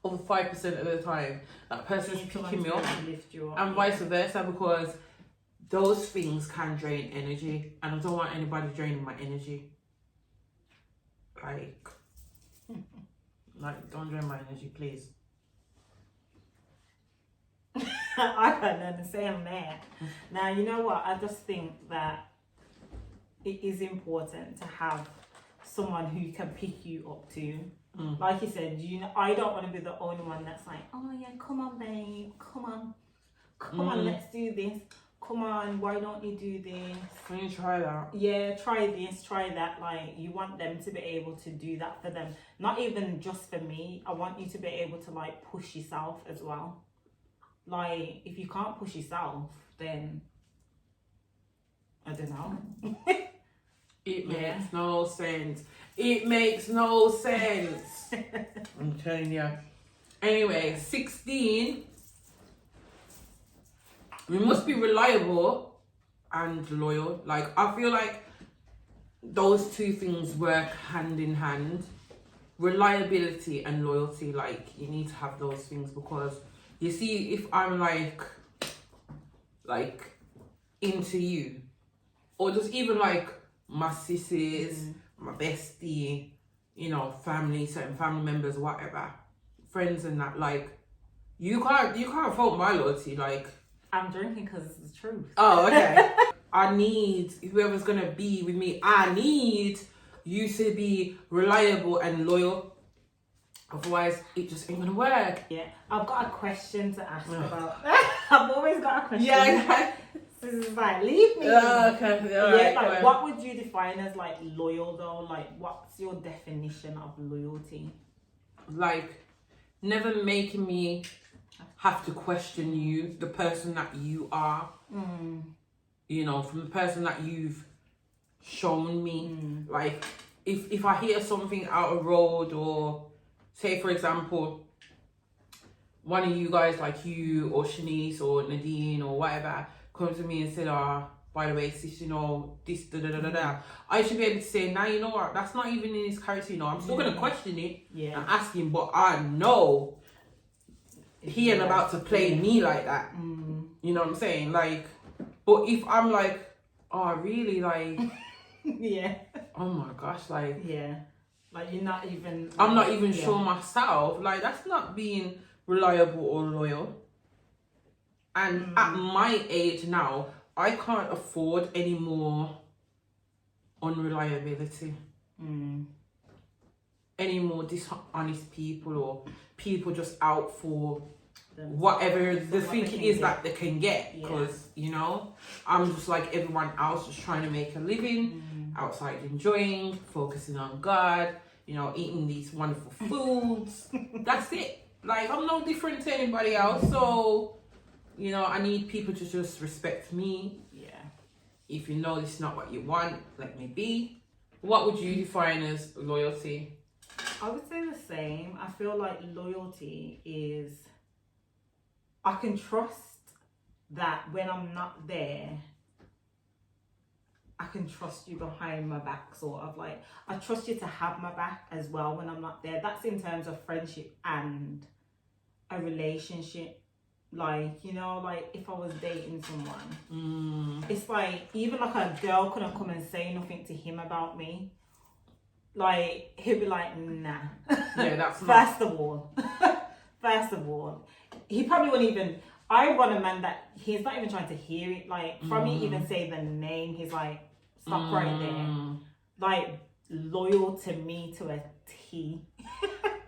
over 5% of the time, that person's picking me up, and vice versa, because those things can drain energy, and I don't want anybody draining my energy. Like, don't drain my energy, please. I can't understand that. Now, you know what? I just think that it is important to have someone who can pick you up too. Like you said, you know, I don't want to be the only one that's like, oh yeah, come on, babe, come on, let's do this. Come on, why don't you do this? Can you try that? Yeah, try this, try that. Like, you want them to be able to do that for them. Not even just for me. I want you to be able to, like, push yourself as well. Like, if you can't push yourself, then I don't know. It makes no sense. It makes no sense. I'm telling you. Anyway, 16. We must be reliable and loyal. Like, I feel like those two things work hand in hand. Reliability and loyalty, like, you need to have those things, because you see, if I'm like into you, or just even like my sisters, my bestie, you know, family, certain family members, whatever, friends and that, like, you can't fault my loyalty. Like, I'm drinking because it's the truth. Oh, okay. I need whoever's gonna be with me. I need you to be reliable and loyal. Otherwise, it just ain't gonna work. Yeah, I've got a question to ask about. I've always got a question. Yeah. This is like, leave me. Okay. Yeah, like, what would you define as like loyal though? Like, what's your definition of loyalty? Like, never making me have to question you, the person that you are. You know, from the person that you've shown me. Like, if I hear something out of road, or say for example, one of you guys, like you or Shanice or Nadine or whatever, come to me and said, by the way, sis, you know, this, I should be able to say, nah, you know what, that's not even in his character, you know. I'm still going to question it and ask him, but I know he ain't about to play me like that. You know what I'm saying? Like, but if I'm like, oh, really, like... Yeah. Oh my gosh, like... Yeah. Like, you're not even... I'm not even sure myself. Like, that's not being reliable or loyal. And at my age now, I can't afford any more unreliability. Any more dishonest people, or people just out for whatever the thing is that they can get. Because, you know, I'm just like everyone else, just trying to make a living, outside enjoying, focusing on God, you know, eating these wonderful foods. That's it. Like, I'm no different to anybody else. So, you know, I need people to just respect me. Yeah. If you know this is not what you want, let me be. What would you define as loyalty? I would say the same. I feel like loyalty is, I can trust that when I'm not there, I can trust you behind my back, sort of. Like, I trust you to have my back as well when I'm not there. That's in terms of friendship and a relationship. Like, you know, like if I was dating someone, it's like, even like a girl couldn't come and say nothing to him about me. Like, he'd be like, nah. Yeah, that's First of all, he probably wouldn't even... I want a man that he's not even trying to hear it. Like, from me even say the name, he's like, stop right there. Like, loyal to me to a T.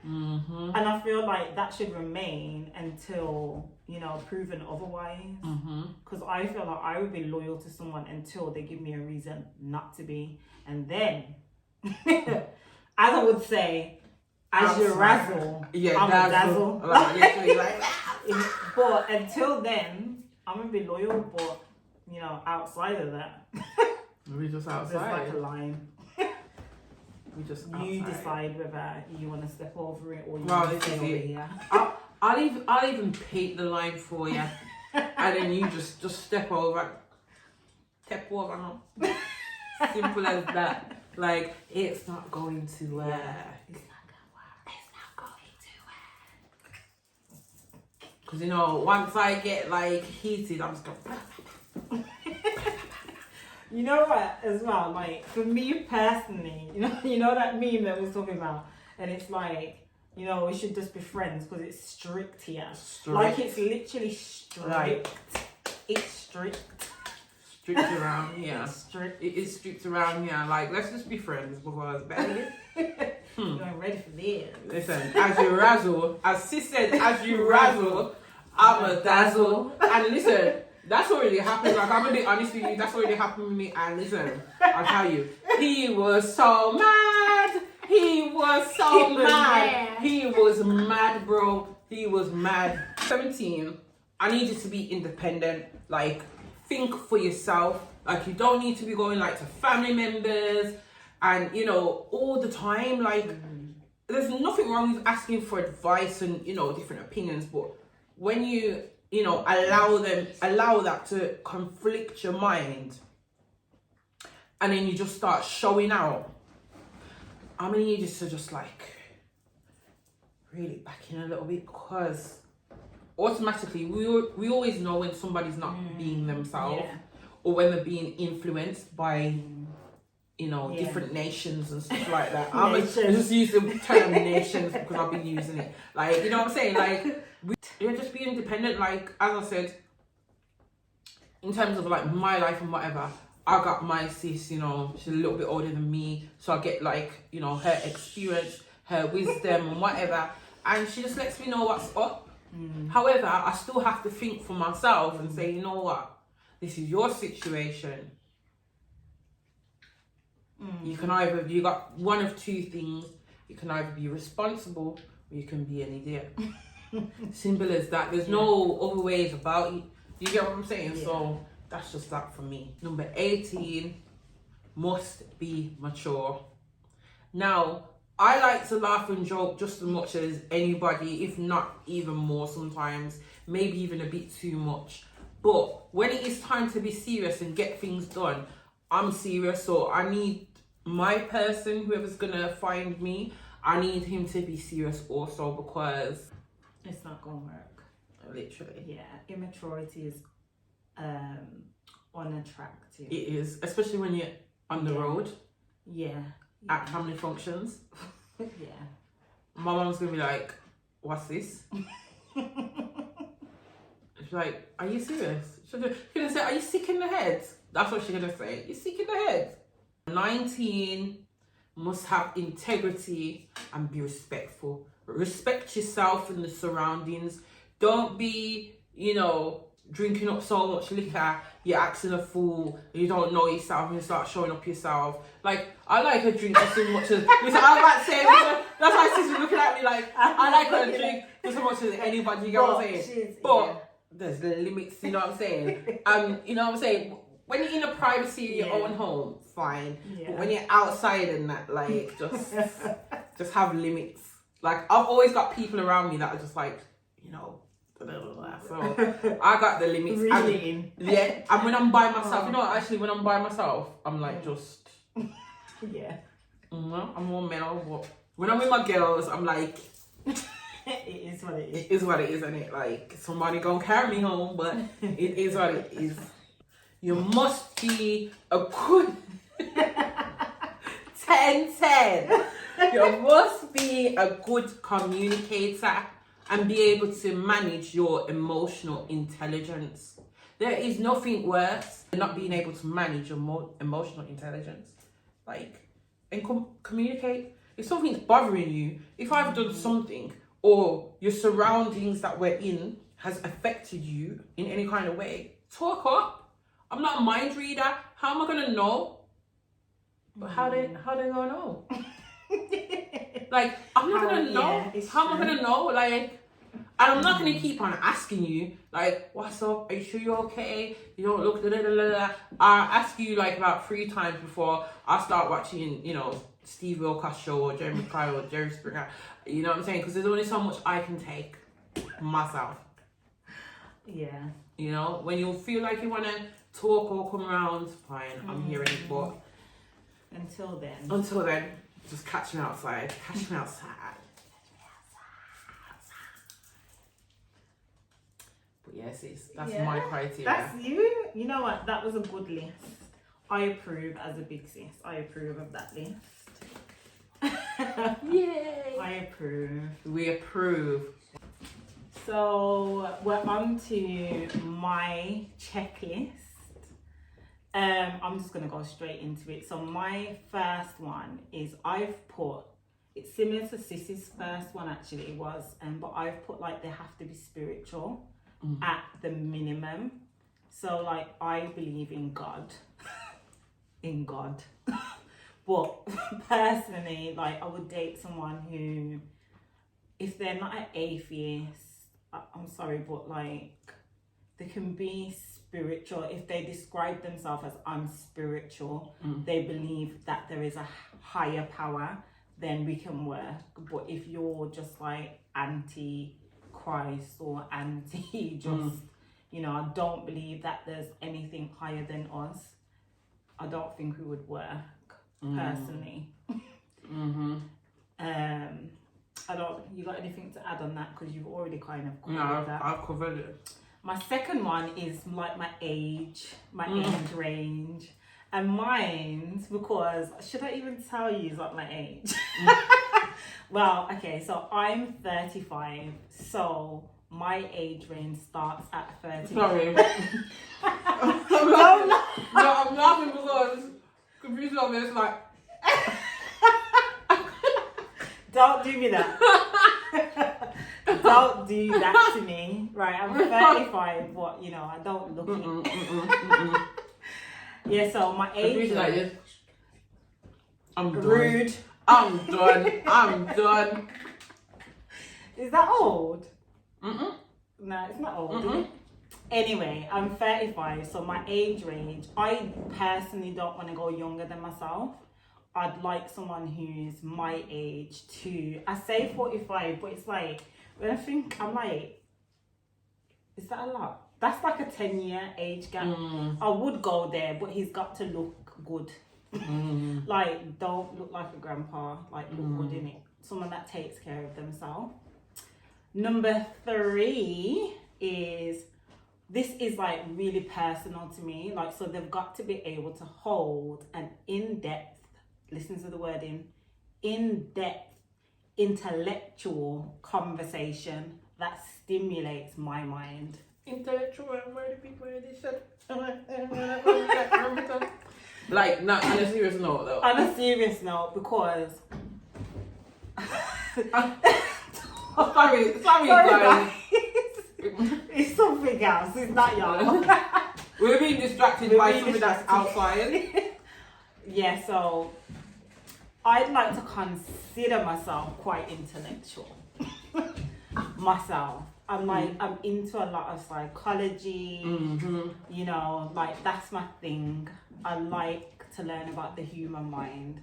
And I feel like that should remain until, you know, proven otherwise. Because I feel like I would be loyal to someone until they give me a reason not to be. And then, as I would say, as you razzle, I'm a dazzle. Like, but until then, I'm gonna be loyal. But, you know, outside of that, we just outside. There's like a line. We just you outside. decide whether you want to step over it or you Well, want to this stay is over it. here. I'll even paint the line for you, and then you just step over. Step over, no. Simple as that. Like, it's not going to work. It's not going to work. Because, you know, once I get like heated, I'm just going. You know what, as well, like, for me personally, you know that meme that we was talking about, and it's like, you know, we should just be friends because it's strict here. Like, it's literally strict. Right. It's strict. Strict around here. It's strict. It is strict around here. Like, let's just be friends because, baby. I'm ready for this. Listen, as you razzle, as sis said, as you razzle, I'm a dazzle. And listen, that's already happened. Like, I'm gonna be honest with you, that's already happened with me. And listen, I'll tell you, he was so mad. He was so mad. He was mad, bro. He was mad. 17, I need you to be independent. Like, think for yourself. Like, you don't need to be going like to family members and, you know, all the time. Like, there's nothing wrong with asking for advice and, you know, different opinions, but when you know, allow that to conflict your mind, and then you just start showing out, I'm gonna need you to just like really back in a little bit, because automatically we always know when somebody's not being themselves, or when they're being influenced by, you know, different nations and stuff like that. I just use the term nations because I've been using it. Like, you know what I'm saying? Like, just be independent. Like, as I said, in terms of like my life and whatever, I got my sis, you know, she's a little bit older than me, so I get like, you know, her experience, her wisdom and whatever, and she just lets me know what's up. However, I still have to think for myself and say, you know what, this is your situation. You can either, you got one of two things, you can either be responsible or you can be an idiot. Simple as that. There's no other ways about it. You get what I'm saying? Yeah. So that's just that for me. Number 18, must be mature. Now, I like to laugh and joke just as much as anybody, if not even more sometimes, maybe even a bit too much. But when it is time to be serious and get things done, I'm serious. So I need my person, whoever's gonna find me, I need him to be serious also, because it's not gonna work. Literally. Yeah, immaturity is unattractive. It is, especially when you're on the road. Yeah. At family functions. Yeah. My mom's gonna be like, what's this? She's like, are you serious? She's gonna say, are you sick in the head? That's what she's gonna say. You're sick in the head. 19, must have integrity and be respectful. Respect yourself and the surroundings. Don't be, you know, drinking up so much liquor, you're acting a fool, you don't know yourself, and you start showing up yourself. Like, I like a drink just as much as, listen, I was about to say, that's why she's looking at me like, I like a drink just as much as anybody, you get what I'm saying? But there's limits, you know what I'm saying? You know what I'm saying? When you're in the privacy of your own home, fine. But when you're outside and that, like, just have limits. Like, I've always got people around me that are just like, you know, so I got the limits. Really? And when I'm by myself, you know, actually, when I'm by myself, I'm like just I'm more mellow. But when I'm with my girls, I'm like, it is what it is. It is what it is, isn't it? Like, somebody gonna carry me home, but it is what it is. You must be a good 10-10. You must be a good communicator and be able to manage your emotional intelligence. There is nothing worse than not being able to manage your emotional intelligence. Like, and communicate. If something's bothering you, if I've done something or your surroundings that we're in has affected you in any kind of way, talk up. I'm not a mind reader. How am I gonna know? But how they gonna know? Like, I'm not gonna know. How am I gonna know? Like, and I'm not gonna keep on asking you, like, what's up? Are you sure you're okay? You don't look I ask you like about 3 times before I start watching, you know, Steve Wilkos show or Jeremy Kyle or Jerry Springer. You know what I'm saying? Because there's only so much I can take myself. Yeah. You know, when you feel like you wanna talk or come around, fine, I'm hearing it, but until then, just catch me outside. Catch me outside. But yes, that's my criteria. That's you. You know what? That was a good list. I approve as a big sis. I approve of that list. Yay! I approve. We approve. So we're on to my checklist. I'm just gonna go straight into it. So my first one is it's similar to Sissy's first one actually, it was, but I've put like they have to be spiritual at the minimum. So like I believe in God, but personally, like I would date someone who, if they're not an atheist, I'm sorry, but like they can be spiritual. If they describe themselves as I'm spiritual, they believe that there is a higher power, then we can work. But if you're just like anti-Christ or you know, I don't believe that there's anything higher than us, I don't think we would work personally. You got anything to add on that? Because you've already kind of covered that. I've covered it. My second one is like my age range. And mine's, because, should I even tell you like my age? Well, okay, so I'm 35. So my age range starts at 35. Sorry. I'm laughing confused over it. It's like, Don't do me that. Don't do that to me. Right, I'm 35, but you know, I don't look it. Yeah, so my age confused like this. I'm done. rude. I'm done. I'm done. Is that old? Mm-mm. No, it's not old. Mm-mm. Is it? Anyway, I'm 35, so my age range, I personally don't want to go younger than myself. I'd like someone who's my age too. I say 45, but it's like, when I think, I'm like, is that a lot? That's like a 10-year age gap. I would go there, but he's got to look good. Like, don't look like a grandpa, like look good in it. Someone that takes care of themselves. Number 3 is, this is like really personal to me. Like, so they've got to be able to hold an in-depth, listen to the wording, in-depth intellectual conversation that stimulates my mind. Intellectual, where the people they said. Like, not on a serious note though. On a serious note, because Sorry guys. It's something else. It's not y'all. We're being distracted by something that's outside. Yeah, so I'd like to consider myself quite intellectual. Myself. I'm like, I'm into a lot of psychology, you know, like that's my thing. I like to learn about the human mind.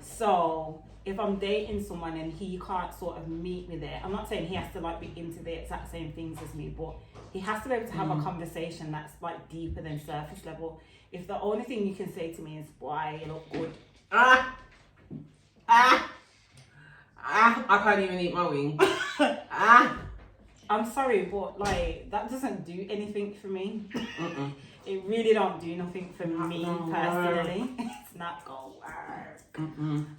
So if I'm dating someone and he can't sort of meet me there, I'm not saying he has to like be into the exact same things as me, but he has to be able to have a conversation that's like deeper than surface level. If the only thing you can say to me is, "Why you look good," I can't even eat my wing. I'm sorry, but like that doesn't do anything for me. It really don't do nothing for me personally. It's not gonna work.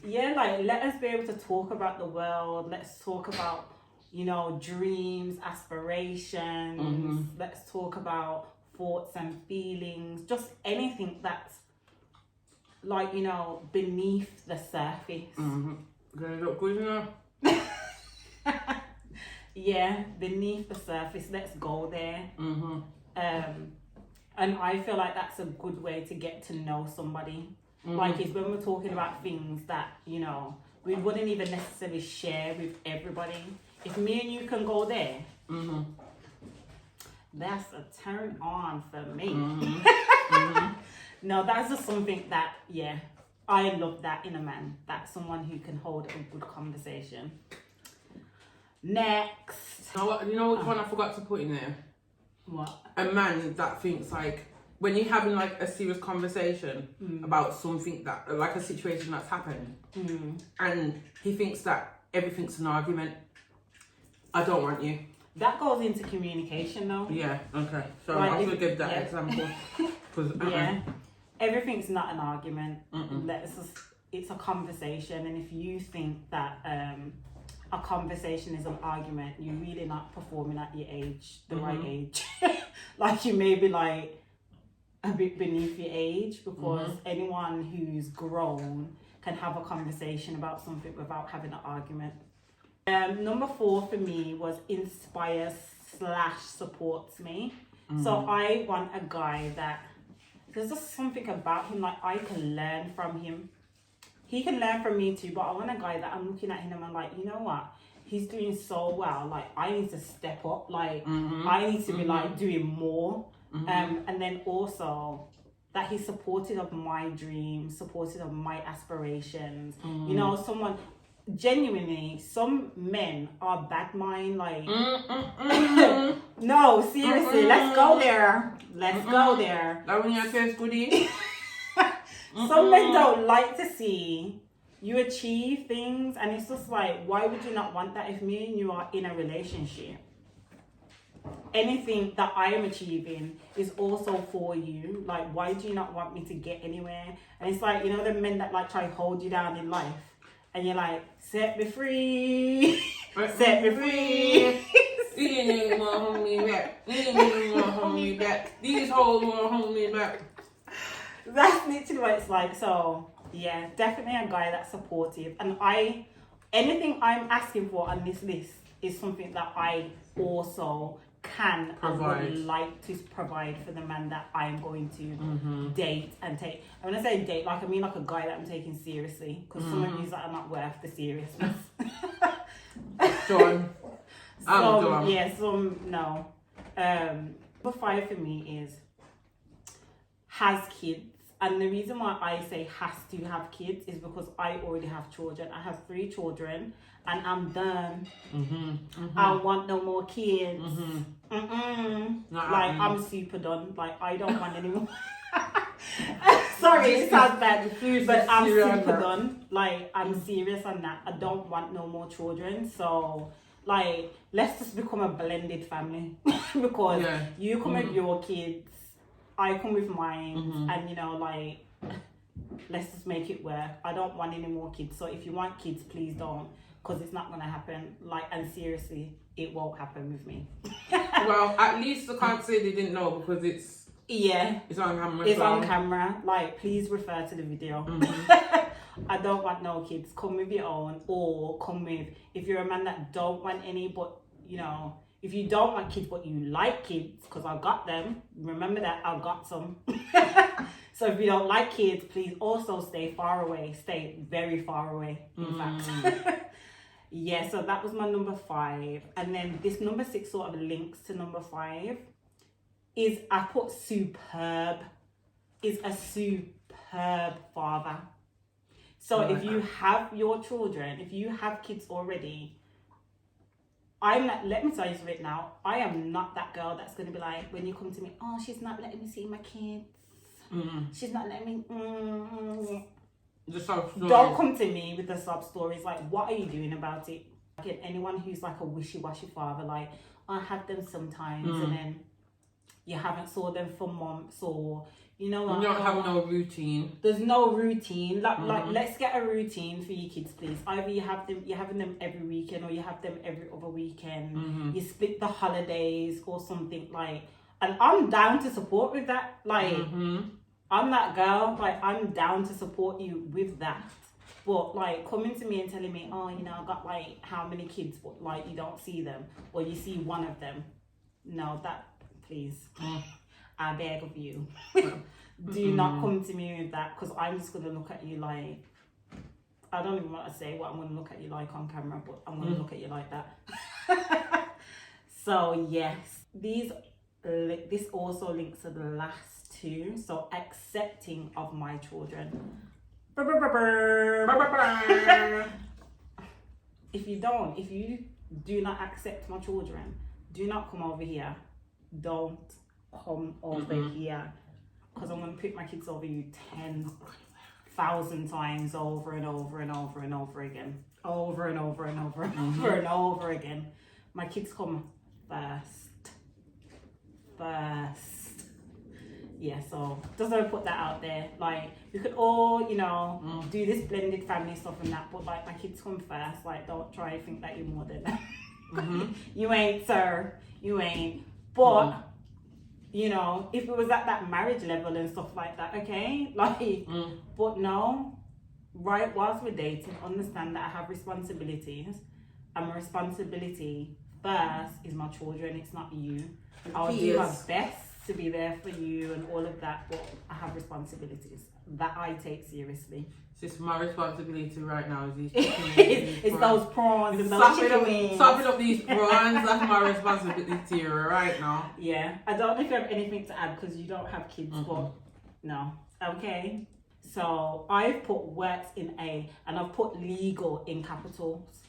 Yeah, like let us be able to talk about the world. Let's talk about, you know, dreams, aspirations. Let's talk about thoughts and feelings. Just anything that's like, you know, beneath the surface. Gonna look good enough. Yeah, beneath the surface. Let's go there. And I feel like that's a good way to get to know somebody. Like, it's when we're talking about things that, you know, we wouldn't even necessarily share with everybody. If me and you can go there, that's a turn on for me. No, that's just something that, yeah, I love that in a man. That's someone who can hold a good conversation. Next. You know which one I forgot to put in there? What? A man that thinks like, when you're having like a serious conversation about something that, like a situation that's happened, and he thinks that everything's an argument. I don't want you. That goes into communication though. Yeah, okay. So Like, I'm going to give that example. Yeah. Everything's not an argument. It's a conversation, and if you think that a conversation is an argument, you're really not performing at your age, the right age. Like, you may be like a bit beneath your age, because anyone who's grown can have a conversation about something without having an argument. Number 4 for me was inspires/supports me. So I want a guy that, there's just something about him, like I can learn from him. He can learn from me too, but I want a guy that I'm looking at him and I'm like, you know what? He's doing so well. Like, I need to step up. Like, I need to be like doing more. And then also that he's supportive of my dreams, supportive of my aspirations. You know, someone, genuinely, some men are bad mind, like no, seriously, let's go there. Let's go there. That when you taste goodie. Some men don't like to see you achieve things, and it's just like, why would you not want that? If me and you are in a relationship, anything that I am achieving is also for you. Like, why do you not want me to get anywhere? And it's like, you know, the men that like try to hold you down in life, and you're like, set me free, set me free. These niggas wanna hold me back. These niggas wanna hold me back. These hoes wanna hold me back. That's literally what it's like. So yeah, definitely a guy that's supportive. And anything I'm asking for on this list is something that I also can Provide. and would like to provide for the man that I'm going to date and take. And when I say date, like I mean like a guy that I'm taking seriously, because some of these that are not worth the seriousness. Done. I'm Some, done. yeah, some no. Number 5 for me is has kids. And the reason why I say has to have kids is because I already have children. I have 3 children and I'm done. I want no more kids. Like, I'm super done. Like, I don't want any more. Sorry, it sounds bad, but I'm super done. Like, I'm serious on that. I don't want no more children. So, like, let's just become a blended family. Because you come with your kids, I come with mine, and you know, like, let's just make it work. I don't want any more kids. So if you want kids, please don't, because it's not gonna happen. Like, and seriously, it won't happen with me. Well, at least I can't say they didn't know, because it's on camera. It's on camera. Like, please refer to the video. I don't want no kids. Come with your own, or come with, if you're a man that don't want any, but you know, if you don't want kids but you like kids, because I got them, remember that I got some. So if you don't like kids, please also stay far away. Stay very far away, in fact. Yeah, so that was my number 5. And then this number 6 sort of links to number 5. Is I put superb. Is a superb father. So if you have your children, if you have kids already, I'm not, let me tell you something now. I am not that girl that's going to be like, when you come to me, oh, she's not letting me see my kids. She's not letting me. Don't come to me with the sub stories. Like, what are you doing about it? Like, anyone who's like a wishy-washy father, like, I have them sometimes and then you haven't saw them for months, or you know what? You don't have no routine. There's no routine. Like, let's get a routine for your kids, please. Either you're having them every weekend, or you have them every other weekend. You split the holidays or something, like. And I'm down to support with that. Like, I'm that girl. Like, I'm down to support you with that. But like, coming to me and telling me, oh, you know, I got like how many kids, but like you don't see them, or you see one of them. No, that, please. I beg of you. Do not come to me with that, because I'm just going to look at you like, I don't even want to say what I'm going to look at you like on camera, but I'm going to look at you like that. So yes, this also links to the last 2. So accepting of my children. If you do not accept my children, do not come over here. Don't come over here, because I'm going to put my kids over you 10,000 times over and over and over and over again. Over and over and over and over and over again. My kids come first. Yeah, so just want to put that out there. Like, we could all, you know, do this blended family stuff and that, but like, my kids come first. Like, don't try to think that you're more than them. You ain't, sir. You ain't. But, you know, if it was at that marriage level and stuff like that, okay? Like, but no. Right, whilst we're dating, understand that I have responsibilities. And my responsibility first is my children. It's not you. I'll do my best to be there for you and all of that, but I have responsibilities that I take seriously. It's my responsibility right now. Is these it's those prawns and those chicken wings. Sopping up these prawns, that's my responsibility right now. Yeah, I don't know if you have anything to add, because you don't have kids, but no. Okay, so I've put works in A, and I've put legal in capitals.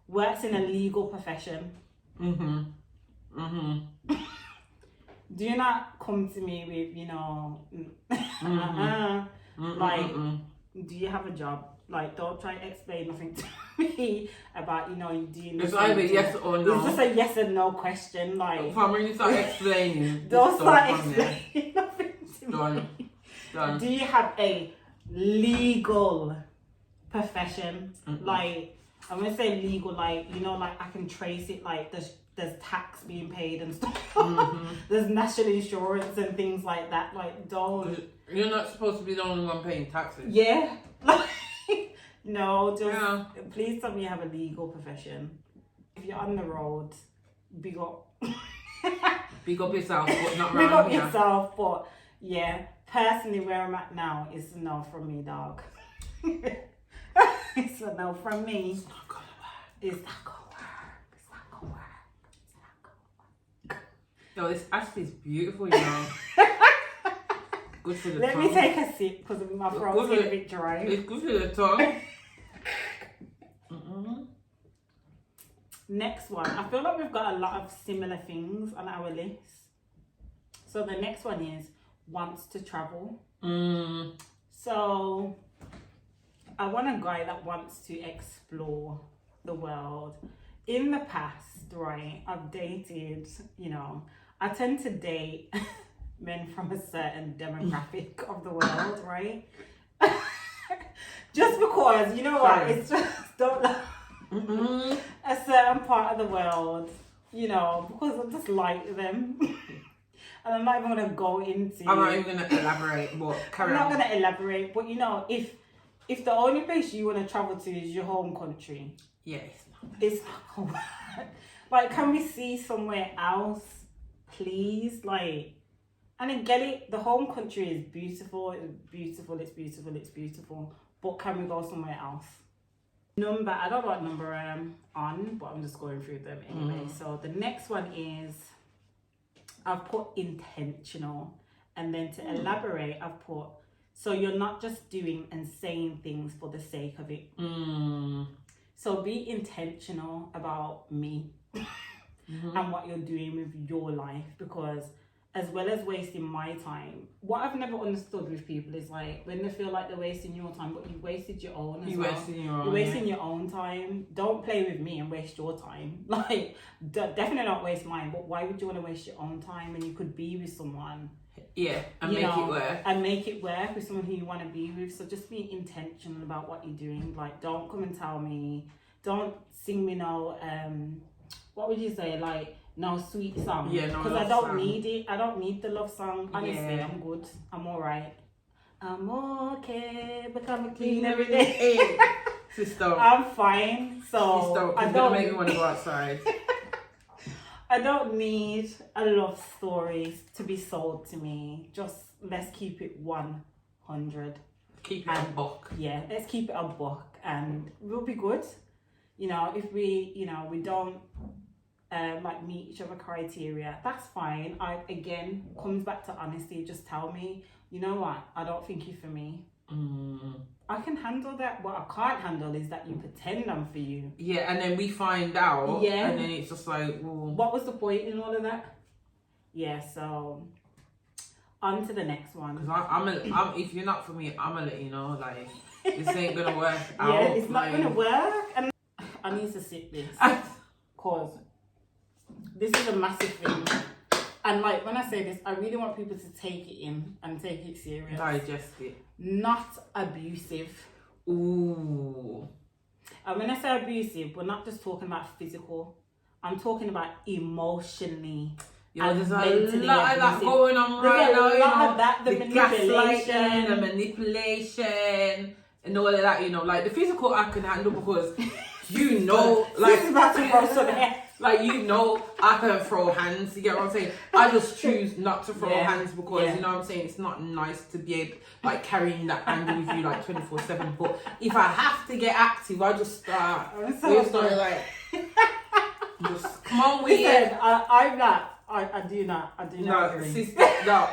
Works in a legal profession. Do not come to me with, you know, like, do you have a job? Like, don't try to explain nothing to me about, you know, you doing this. It's either yes or no. It's just a yes and no question. Like, when you start explaining, don't start explaining nothing to Done. me. Do you have a legal profession? Like, I'm gonna say legal, like, you know, like I can trace it, like there's tax being paid and stuff. Mm-hmm. There's national insurance and things like that. Like, don't. You're not supposed to be the only one paying taxes. Yeah. No, just Yeah. please tell me you have a legal profession. If you're on the road, big up. Big up yourself, but not Big around up here. yourself, but yeah, personally where I'm at now is a no from me, dog. It's a no from me. It's not gonna work. It's not gonna work. It's not gonna work. It's not gonna work. Yo, this actually is beautiful, you know. Good for the Let tongue. me take a sip because my throat's Good getting for- a bit dry. It's good for the tongue. Mm-hmm. Next one. I feel like we've got a lot of similar things on our list. So the next one is wants to travel. So I want a guy that wants to explore the world. In the past, right, I've dated, you know, I tend to date men from a certain demographic of the world, right? Just because, you know what, Sorry. it's just don't like a certain part of the world, you know, because I just like them. And I'm not even going to go into... I'm not even going to elaborate, but carry I'm on. not going to elaborate, but you know, if the only place you want to travel to is your home country, Yeah, it's not. it's not going to work. Like, can we see somewhere else, please? Like, and I get it, the home country is beautiful, it's beautiful, it's beautiful, it's beautiful, but can we go somewhere else? Number, I don't know what number I'm on, but I'm just going through them anyway. So the next one is, I've put intentional, and then to elaborate, I've put, so you're not just doing and saying things for the sake of it. So be intentional about me and what you're doing with your life, because as well as wasting my time, what I've never understood with people is like when they feel like they're wasting your time, but you wasted your own as well. You're wasting your own time. Don't play with me and waste your time. Like, definitely not waste mine, but why would you want to waste your own time when you could be with someone? Yeah, and you make know, it work. And make it work with someone who you want to be with. So just be intentional about what you're doing. Like, don't come and tell me, don't sing me no, what would you say? Like, no sweet song. Yeah, no because I love don't song. need it. I don't need the love song. Honestly, Yeah. I'm good. I'm alright. I'm okay, become clean every day. Hey, sister. I'm fine. So Sister, I it's gonna don't. make me want to go outside. I don't need a love story to be sold to me. Just let's keep it 100. Keep it a buck. Yeah, let's keep it a buck, and we'll be good. You know, if we, you know, we don't like meet each other criteria, that's fine. I again comes back to honesty. Just tell me, you know what, I don't think you're for me. I can handle that. What I can't handle is that you pretend I'm for you. Yeah, and then we find out. Yeah. And then it's just like, well, What was the point in all of that? Yeah, so on to the next one. because I'm if you're not for me, I'm gonna let you know, like, this ain't gonna work out. Yeah, it's not like, gonna work. And I need to sit this because this is a massive thing. And like when I say this, I really want people to take it in and take it serious. digest it. Not abusive. Ooh. And when I say abusive, we're not just talking about physical. I'm talking about emotionally. Yeah, and there's a mentally lot of that abusive. going on There's right a now, lot you know. of that, the gaslighting, manipulation. the manipulation, and all of that, you know. Like, the physical I can handle because, you know, like... This is about to go some hair. Like, you know, I can throw hands, you get what I'm saying? I just choose not to throw hands because, you know what I'm saying, it's not nice to be able, like, carrying that anger with you, like, 24/7. But if I have to get active, I just start, like, just come on with it. Listen, I'm not. I do not No, agree. sister, no.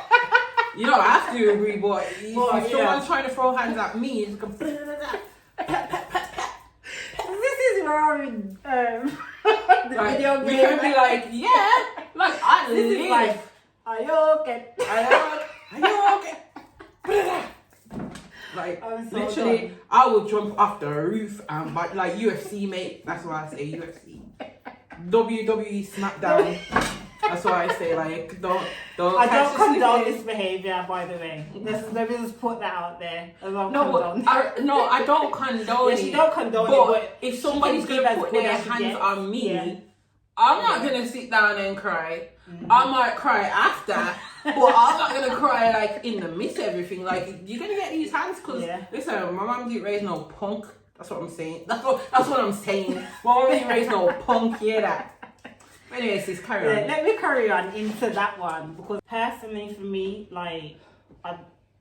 You don't have to agree, but if someone's trying to throw hands at me, it's like, This is where I'm the like, video we game. can be like, yeah, like, I This is live. like, are you okay? Are you okay? Like, I'm so literally, done. I would jump off the roof and like UFC, mate. That's why I say UFC. WWE SmackDown. That's why I say, like, don't. I catch don't the condone slippers. this behaviour, by the way. Let me just put that out there. I don't No, condone. but I don't condone Yes, it. you don't condone but it, but if somebody's you can gonna give put as good their as you hands get. on me, Yeah. I'm not gonna sit down and cry. I might cry after, but I'm not gonna cry like in the midst of everything. Like you're gonna get these hands because listen, my mum didn't raise no punk. That's what I'm saying. That's what I'm saying. My mum didn't raise no punk. Hear that? Anyways, sis, carry on. Let me carry on into that one because personally for me, like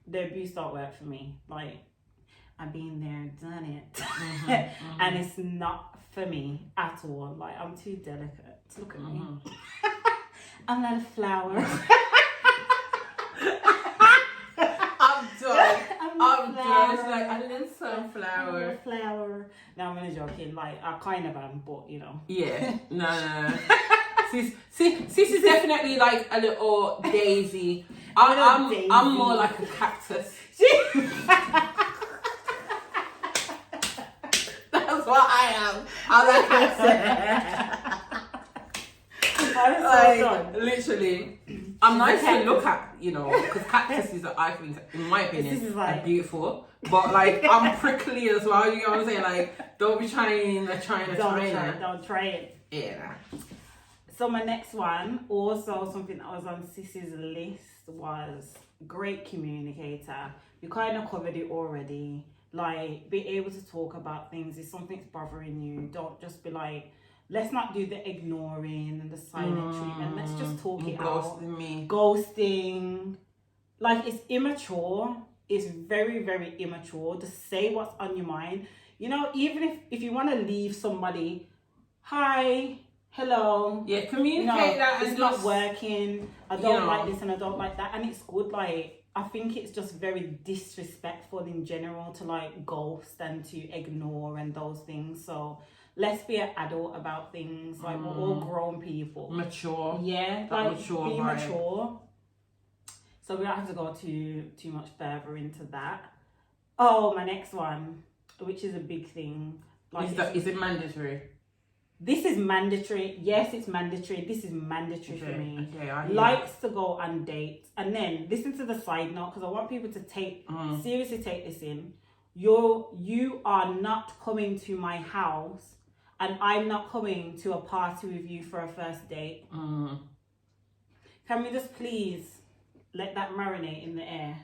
the abuse don't work for me. Like I've been there, done it, and it's not for me at all. Like I'm too delicate. Look at me. I'm not a flower. I'm done. I'm done. It's like a little sunflower. I'm a flower. No, I'm only joking. Like I kind of am, but you know. Yeah. No. Sis is definitely like a little daisy. I'm more like a cactus. That's what I am. I'm a cactus. Literally, I'm nice to look at, you know, because cactuses are, I think, in my opinion, are beautiful. But like, I'm prickly as well. You know what I'm saying? Like, don't be trying. Don't try it. Yeah. So my next one, also something that was on Sissy's list, was great communicator. You kind of covered it already. Like, be able to talk about things. If something's bothering you, don't just be like, let's not do the ignoring and the silent treatment. Let's just talk it out. Ghosting. Like, it's immature. It's very, very immature to say what's on your mind. You know, even if you want to leave somebody, hi, hello. Yeah, communicate that. It's not working. I don't like this and I don't like that. And it's good, like, I think it's just very disrespectful in general to like ghost and to ignore and those things. So let's be an adult about things. Like we're all grown people. Mature. Yeah, that like mature be vibe. mature. So we don't have to go too much further into that. Oh, my next one, which is a big thing. Like, is it mandatory? This is mandatory. Yes, it's mandatory. This is mandatory for me. Okay, likes to go on dates. And then listen to the side note because I want people to seriously take this in. You are not coming to my house and I'm not coming to a party with you for a first date. Can we just please let that marinate in the air?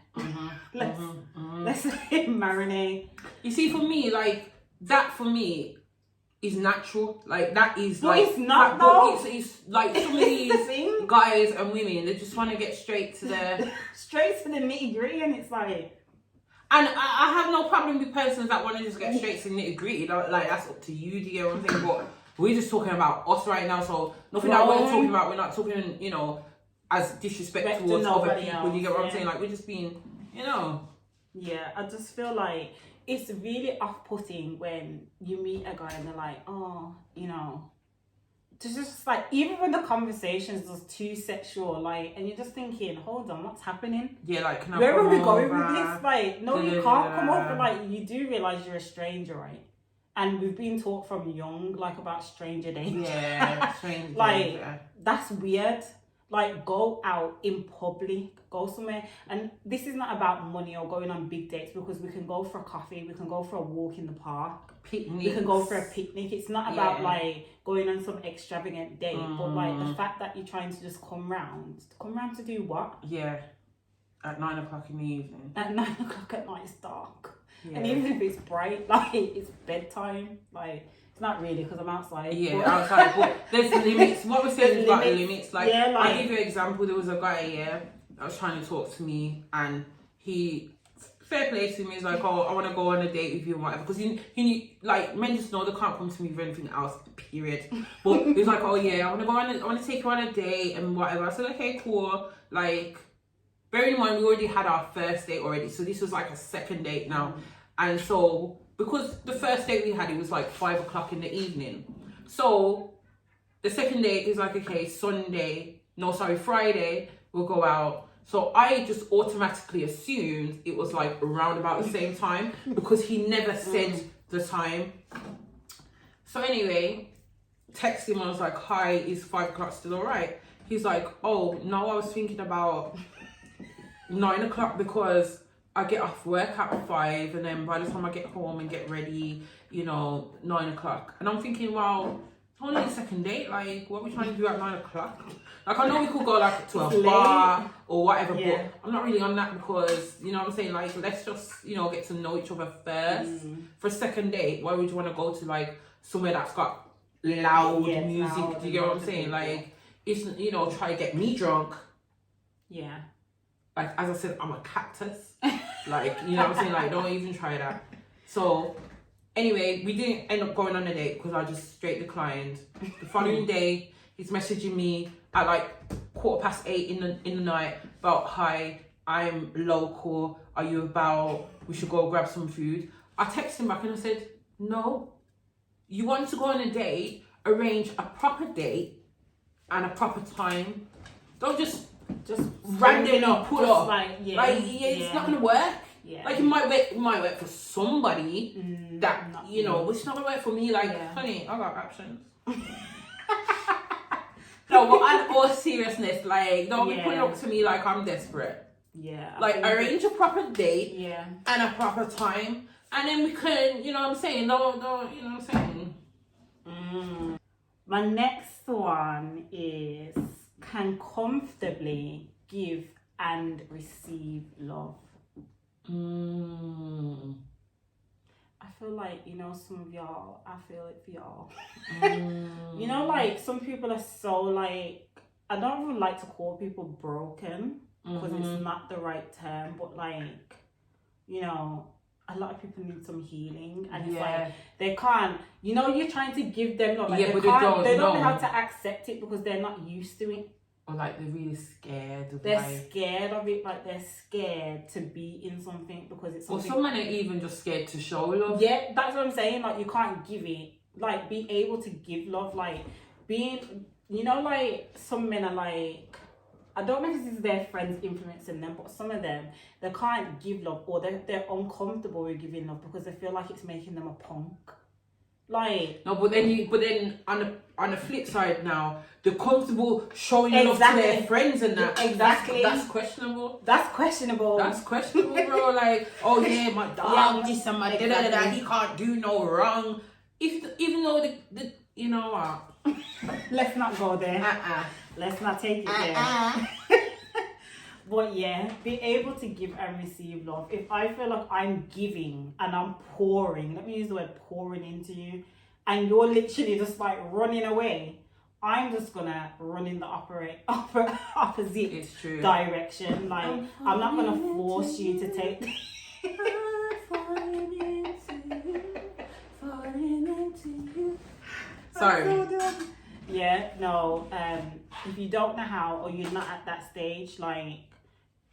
Let's let it marinate. You see, for me, like that for me is natural. Like that is but like it's not though. It's like some of these guys and women, they just want to get straight to the nitty gritty, and it's like. And I have no problem with persons that want to just get straight to nitty gritty. Like that's up to you, do you get what I'm saying? But we're just talking about us right now, so nothing that we're talking about. We're not talking, you know, as disrespect towards other people. Do you get what I'm saying? Like we're just being, you know. Yeah, I just feel like it's really off-putting when you meet a guy and they're like, oh, you know, just like, even when the conversation is just too sexual, like, and you're just thinking, hold on, what's happening? Yeah, like, where are we going with this? Like, no, you can't come over. Like, you do realise you're a stranger, right? And we've been taught from young, like, about stranger danger. Yeah, stranger like, danger. That's weird. Like, go out in public, go somewhere. And this is not about money or going on big dates, because we can go for a coffee, we can go for a walk in the park, picnic. We can go for a picnic. It's not about like going on some extravagant date, but like the fact that you're trying to just come round to do what? Yeah, at 9 o'clock in the evening. At 9 o'clock at night, it's dark. Yeah. And even if it's bright, like it's bedtime, like. Not really, because I'm outside. Yeah, outside. But there's limits. What we're saying is about limits. Like, yeah, like, I'll give you an example. There was a guy, that was trying to talk to me, and he, fair play to me, he's like, oh, I want to go on a date with you and whatever. Because he like, men just know they can't come to me for anything else, period. But he was like, oh yeah, I want to take you on a date and whatever. I said, okay, cool. Like, bearing in mind, we already had our first date already. So this was like a second date now. And so, because the first date we had, it was like 5 o'clock in the evening. So the second date is like, okay, Friday, we'll go out. So I just automatically assumed it was like around about the same time because he never said the time. So anyway, text him, I was like, hi, is 5 o'clock still all right? He's like, oh, no, I was thinking about 9 o'clock because I get off work at 5, and then by the time I get home and get ready, 9 o'clock. And I'm thinking, well, only a second date. Like, what are we trying to do at 9 o'clock? Like, I know we could go like to a It's bar late. or whatever, Yeah. but I'm not really on that because, you know what I'm saying? Like, let's just, you know, get to know each other first. For a second date, why would you want to go to like somewhere that's got loud music? Loud Do you get what I'm and saying? loud. Like, it's, you know, try to get me drunk. Yeah. Like, as I said, I'm a cactus. Like, you know what I'm saying? Like, don't even try that. So, anyway, we didn't end up going on a date because I just straight declined. The following day, he's messaging me at like 8:15 in the night about, hi, I'm local. Are you about? We should go grab some food. I texted him back and I said, no. You want to go on a date, arrange a proper date and a proper time. Don't just randomly pull up. It's not gonna work. Yeah. Like, it might work for somebody that, you know, it's not gonna work for me. Like, honey, I got options. No, but in all seriousness, like, don't be putting up to me like I'm desperate. Yeah. Like, arrange a proper date and a proper time, and then we can, you know what I'm saying? No, you know what I'm saying? My next one is can comfortably give and receive love. I feel like, you know, some of y'all, I feel it for y'all. You know, like, some people are so, like, I don't even like to call people broken because it's not the right term, but, like, you know, a lot of people need some healing, and it's like they can't, you know, you're trying to give them love, like, they don't know how to accept it because they're not used to it. Or like they're really scared of scared of it, like they're scared to be in something because it's something. Or some men are even just scared to show love. Yeah, that's what I'm saying. Like, you can't give it. Like, be able to give love. Like, being, you know, like, some men are like, I don't know if this is their friends influencing them, but some of them, they can't give love, or they're uncomfortable with giving love because they feel like it's making them a punk. Like, no, but then on the flip side now, they're comfortable showing love to their friends and that. Exactly. That's questionable. That's questionable. That's questionable, bro. Like, oh yeah, my dog, this and my he can't do no wrong. Even though the you know what? Let's not go there. Let's not take it there. But yeah, be able to give and receive love. If I feel like I'm giving and I'm pouring, let me use the word pouring into you, and you're literally just like running away, I'm just gonna run in the opposite direction. Like, I'm not gonna force you to take. Sorry. Yeah, no. If you don't know how, or you're not at that stage, like,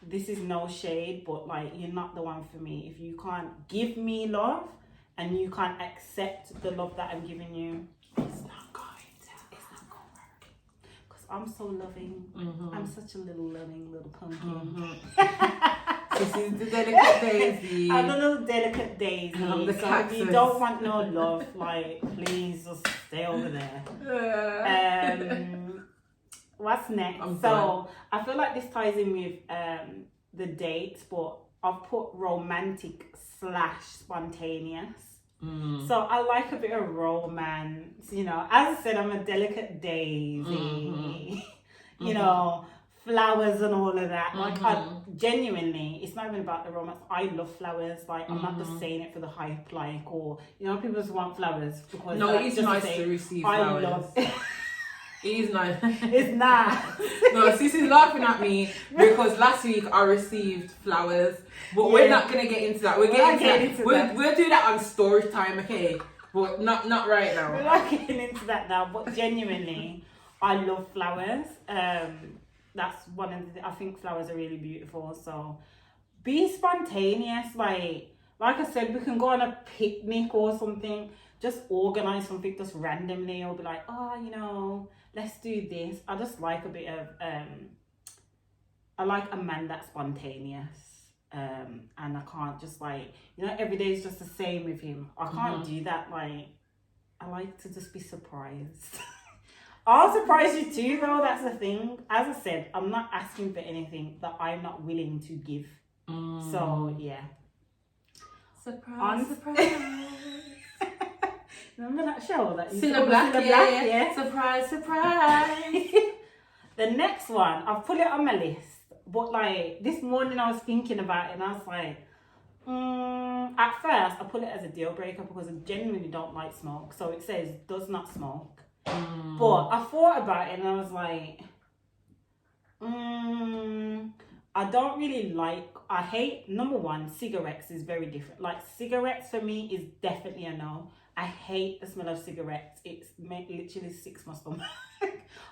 this is no shade, but like, you're not the one for me. If you can't give me love and you can't accept the love that I'm giving you, it's not going to work. Because I'm so loving. I'm such a little loving little pumpkin. This is the delicate daisy. I'm a little delicate daisy. I'm the so if you don't want no love, like, please just stay over there. What's next? I feel like this ties in with the dates, but I've put romantic / spontaneous. So I like a bit of romance, you know. As I said, I'm a delicate daisy. You know, flowers and all of that. Like, I genuinely, it's not even about the romance. I love flowers. Like, I'm not just saying it for the hype, like, or, you know, people just want flowers because it's nice to receive flowers. I love it is nice. It's nice. No, Sissy's laughing at me because last week I received flowers, but we're not gonna get into that. We're getting into that. We'll do that on story time, okay? But not right now. We're not getting into that now. But genuinely, I love flowers. That's one of the, I think flowers are really beautiful. So be spontaneous. Like I said, we can go on a picnic or something. Just organize something just randomly, or be like, oh, you know, let's do this. I just like a bit of I like a man that's spontaneous. And I can't just, like, you know, every day is just the same with him. I can't do that. Like, I like to just be surprised. I'll surprise you too, though. That's the thing. As I said, I'm not asking for anything that I'm not willing to give. So yeah. Surprise. Remember that show that you Cinder Black, yeah. Surprise, surprise. The next one, I've put it on my list, but like this morning I was thinking about it and I was like, at first I put it as a deal breaker because I genuinely don't like smoke. So it says does not smoke. But I thought about it and I was like, I don't really like, I hate, number one, cigarettes is very different. Like cigarettes for me is definitely a no. I hate the smell of cigarettes. It's literally sick my stomach.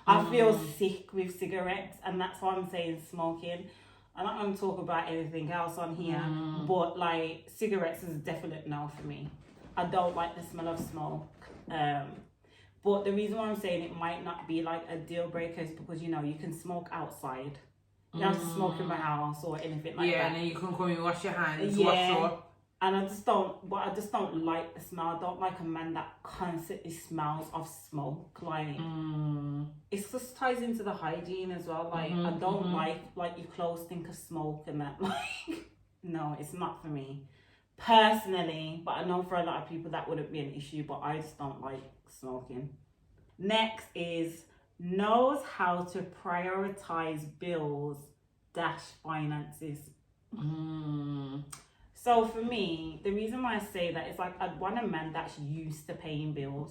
I feel sick with cigarettes, and that's why I'm saying smoking. I'm not going to talk about anything else on here, but like cigarettes is a definite no for me. I don't like the smell of smoke. But the reason why I'm saying it might not be like a deal breaker is because, you know, you can smoke outside. You don't have to smoke in my house or anything like that. Yeah, and then you can come and wash your hands, wash your... And I just don't like the smell. I don't like a man that constantly smells of smoke. Like, it just ties into the hygiene as well. Like, I don't like your clothes stink of smoke and that. Like, no, it's not for me. Personally, but I know for a lot of people that wouldn't be an issue, but I just don't like smoking. Next is knows how to prioritize bills - finances. So for me, the reason why I say that is like I'd want a man that's used to paying bills.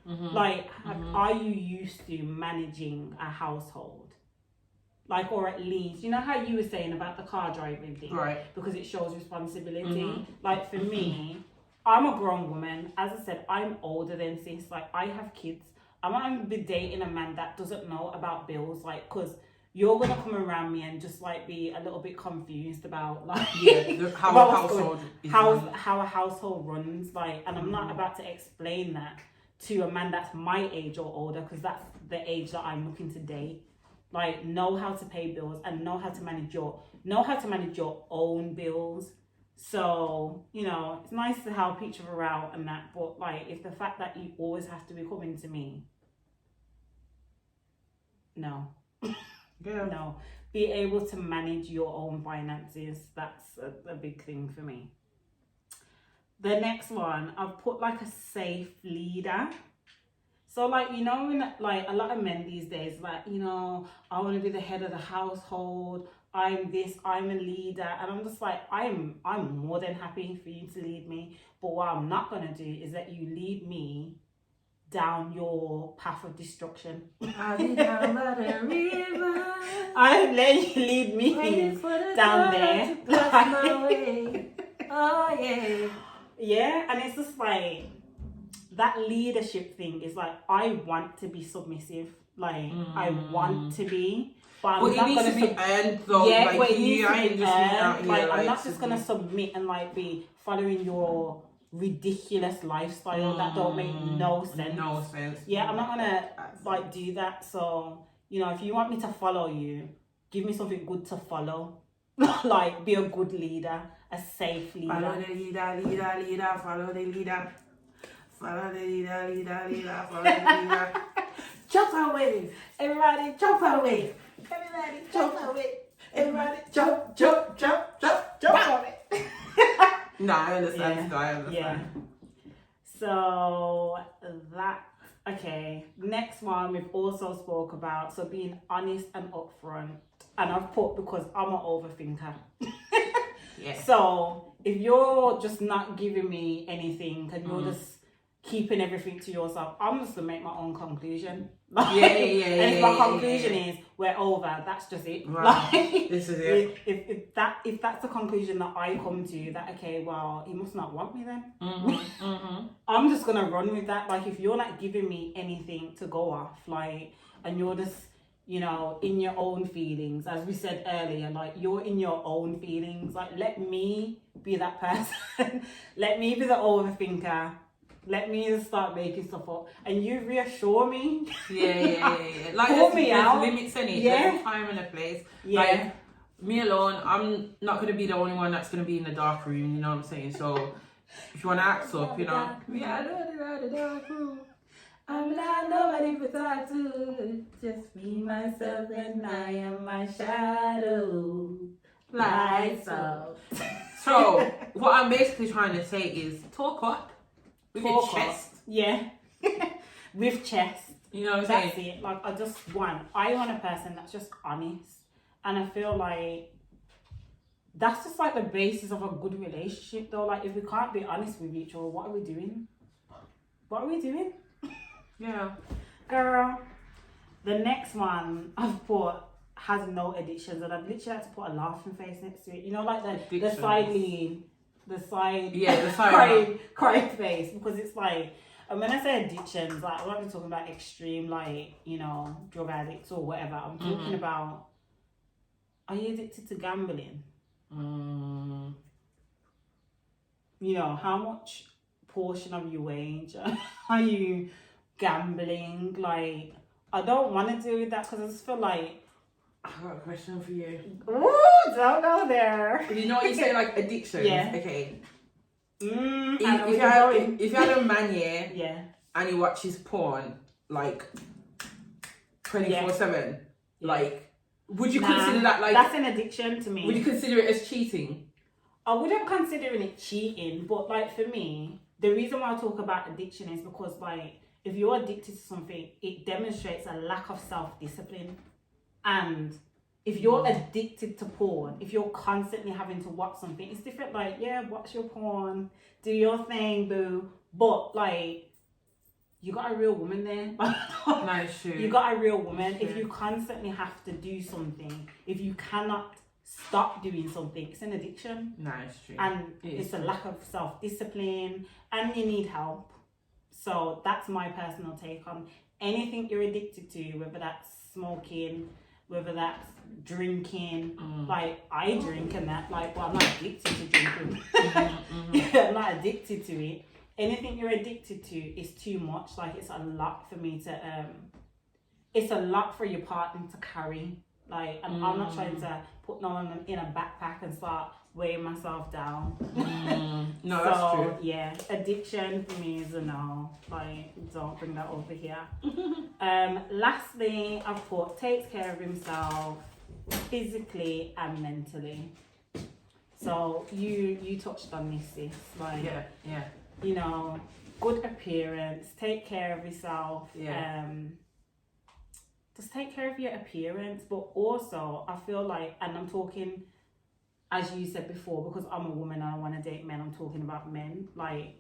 Like, are you used to managing a household? Like, or at least, you know how you were saying about the car driving thing? Right. Because it shows responsibility. Like for me, I'm a grown woman. As I said, I'm older than sis. Like, I have kids. I'm not going to be dating a man that doesn't know about bills. Like, because you're going to come around me and just like be a little bit confused about like how a household runs. Like, and I'm not about to explain that to a man that's my age or older, because that's the age that I'm looking to date. Like, know how to pay bills and know how to manage your own bills. So, you know, it's nice to help each other out and that, but like, if the fact that you always have to be coming to me, no. Yeah. No. Be able to manage your own finances, that's a big thing for me. The next one, I've put like a safe leader. So like, you know, when like a lot of men these days, like, you know, I want to be the head of the household, I'm this, I'm a leader, and I'm just like, I'm more than happy for you to lead me, but what I'm not going to do is that you lead me down your path of destruction. I'll be down by the river. I let you lead me down there. My way. Oh yeah. Yeah, and it's just like that leadership thing is like, I want to be submissive. Like, I want to be. But I'm not needs to be earned though. Yeah, like, but it needs to be earned. Like, I'm not just going to submit and like be following your ridiculous lifestyle that don't make no sense. No sense. Yeah, I'm not gonna like do that. So, you know, if you want me to follow you, give me something good to follow. Like, be a good leader, a safe leader. Follow the leader, follow the leader. Follow the leader, follow the leader. Jump away, everybody, jump away. Everybody, jump away. Everybody, jump away. No, I understand. Yeah. I understand. Yeah. So that, okay. Next one we've also spoke about, so being honest and upfront. And I've put because I'm an overthinker. Yeah. So if you're just not giving me anything and you're just keeping everything to yourself, I'm just gonna make my own conclusion. Like, and if my conclusion is we're over, that's just it. Right. Like, this is it. If that's the conclusion that I come to, that okay, well, he must not want me then. I'm just gonna run with that. Like, if you're not giving me anything to go off, like, and you're just, you know, in your own feelings, as we said earlier, like, you're in your own feelings. Like, let me be that person. Let me be the overthinker. Let me just start making stuff up, and you reassure me. Yeah. Like, pull me out. There's limits in it. Yeah. There's a time and a place. Yeah. Like, me alone, I'm not gonna be the only one that's gonna be in the dark room. You know what I'm saying? So, if you wanna act up, you know. Yeah, the dark room. I'm not nobody but I do. Just be myself, and I am my shadow. Lights up. So, what I'm basically trying to say is, talk up. With your talker. chest. Yeah. With chest. You know what I'm That's saying? it. Like, I want a person that's just honest. And I feel like that's just like the basis of a good relationship though. Like, if we can't be honest with each other, what are we doing? What are we doing? Yeah. Girl. The next one I've put has no addictions, and I've literally had to put a laughing face next to it. You know, like the side lean, the side crying face, because it's like, and when I say addictions, like I'm not talking about extreme, like, you know, drug addicts or whatever. I'm talking about, are you addicted to gambling? You know, how much portion of your wage are you gambling? Like, I don't want to deal with that because I just feel like, I got a question for you. Ooh, don't go there. You know what you say, like addictions? Yeah. Okay. If if you had a man, yeah, and he watches porn, like 24/7, like, would you consider that like... That's an addiction to me. Would you consider it as cheating? I wouldn't consider it cheating, but like for me, the reason why I talk about addiction is because, like, if you're addicted to something, it demonstrates a lack of self-discipline. And if you're addicted to porn, if you're constantly having to watch something, it's different. Like, yeah, watch your porn, do your thing, boo. But like, you got a real woman there. Nice shoe. You got a real woman. If you constantly have to do something, if you cannot stop doing something, it's an addiction. Nice shoe. And it's a lack of self-discipline, and you need help. So that's my personal take on anything you're addicted to, whether that's smoking, whether that's drinking. Like, I drink and that, like, well, I'm not addicted to drinking. Yeah, I'm not addicted to it. Anything you're addicted to is too much. Like, it's a lot for me to, it's a lot for your partner to carry. Like, and I'm not trying to put no one in a backpack and start weighing myself down. No, so, that's true. Yeah, addiction for me is a no. Like, don't bring that over here. Lastly, I've put takes care of himself physically and mentally. So you touched on this, sis. Like, yeah. You know, good appearance, take care of yourself. Yeah. Just take care of your appearance, but also I feel like, and I'm talking, as you said before, because I'm a woman and I want to date men, I'm talking about men. Like,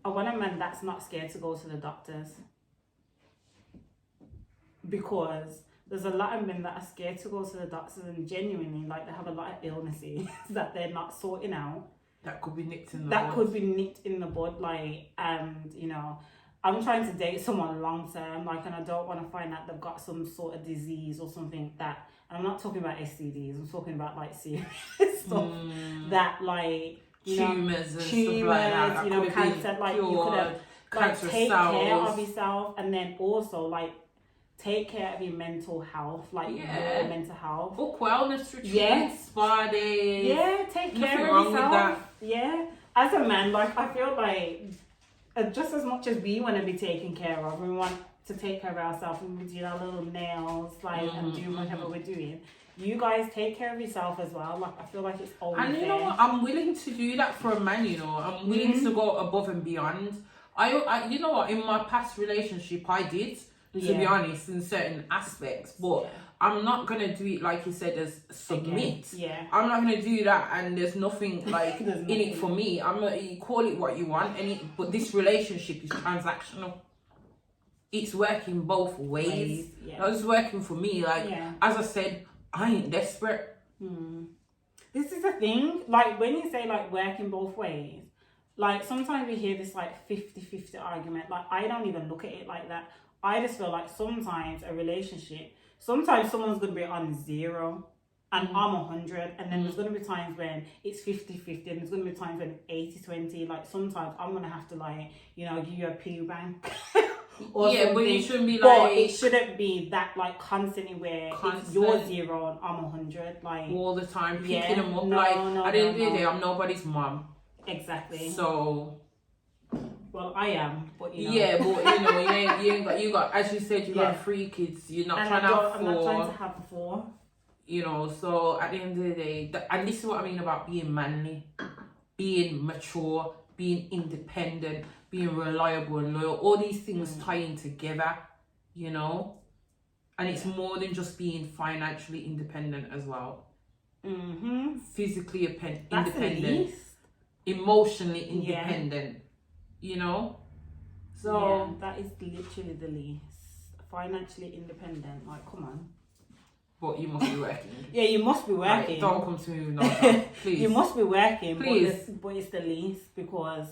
I want a man that's not scared to go to the doctors. Because there's a lot of men that are scared to go to the doctors, and genuinely, like, they have a lot of illnesses that they're not sorting out. That could be nipped in the bud. That could be nipped in the bud, like, and, you know, I'm trying to date someone long term, like, and I don't want to find out they've got some sort of disease or something that, and I'm not talking about STDs, I'm talking about, like, serious stuff that, like, you tumours know, and stuff like that. You know, cancer, like, you could have, like, take care of yourself, and then also, like, take care of your mental health, like, your mental health. Book wellness retreats, spa days. Yeah, take care of yourself. With that. Yeah. As a man, like, I feel like, just as much as we want to be taken care of, we want to take care of ourselves, and we do our little nails, like, and do whatever we're doing. You guys take care of yourself as well. Like, I feel like it's only And you fair. know what? I'm willing to do that for a man. You know, I'm willing to go above and beyond. I you know what? In my past relationship, I did, to be honest, in certain aspects, but I'm not gonna do it like you said as submit. Yeah. I'm not gonna do that, and there's nothing like in it for me. I'm not. You call it what you want, but this relationship is transactional. It's working both ways. Yeah. It's working for me. Like, as I said, I ain't desperate. This is the thing. Like, when you say, like, working both ways, like, sometimes we hear this, like, 50-50 argument. Like, I don't even look at it like that. I just feel like sometimes a relationship, sometimes someone's going to be on 0 and I'm 100, and then there's going to be times when it's 50-50, and there's going to be times when 80-20. Like, sometimes I'm going to have to, like, you know, give you a piggy bank. Or but you shouldn't be like... But it shouldn't be that, like, constantly where it's you're 0 and I'm 100. Like, all the time, picking them up. At the end of the day, I'm nobody's mom. Exactly. So... Well, I am, but you know. Yeah, but you know, you got, as you said, you got 3 kids. You're not trying to have 4. I'm not trying to have 4. You know, so at the end of the day, and this is what I mean about being manly, being mature, being independent, being reliable and loyal. All these things tying together, you know. And it's more than just being financially independent as well. Physically independent, emotionally independent, you know. So that is literally the least. Financially independent, like, come on. But you must be working. Yeah, you must be working. Like, don't come to me with no, please. You must be working, please. But it's the least, because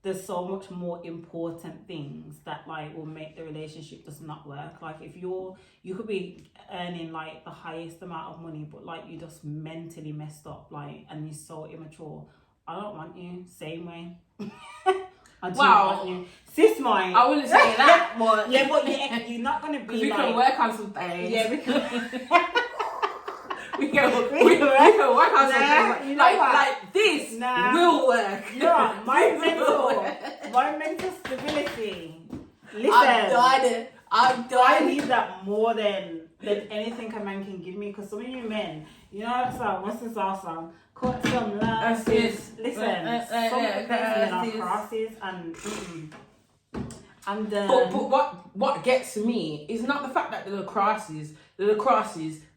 there's so much more important things that like will make the relationship just not work. Like if you could be earning like the highest amount of money, but like you just mentally messed up, like, and you're so immature. I don't want you. Same way. I do want you. Sis mine. I wouldn't say that, but yeah, but you're not gonna be. We like, can work on some things. Yeah, we can. we can work on some things. You know like this will work. No, my mental stability. Listen, I'm done. I need that more than anything a man can give me. Because some of you men, you know that song. What's this song? Cut some love. Listen, some of the men are crosses and but what gets me is not the fact that they're the crosses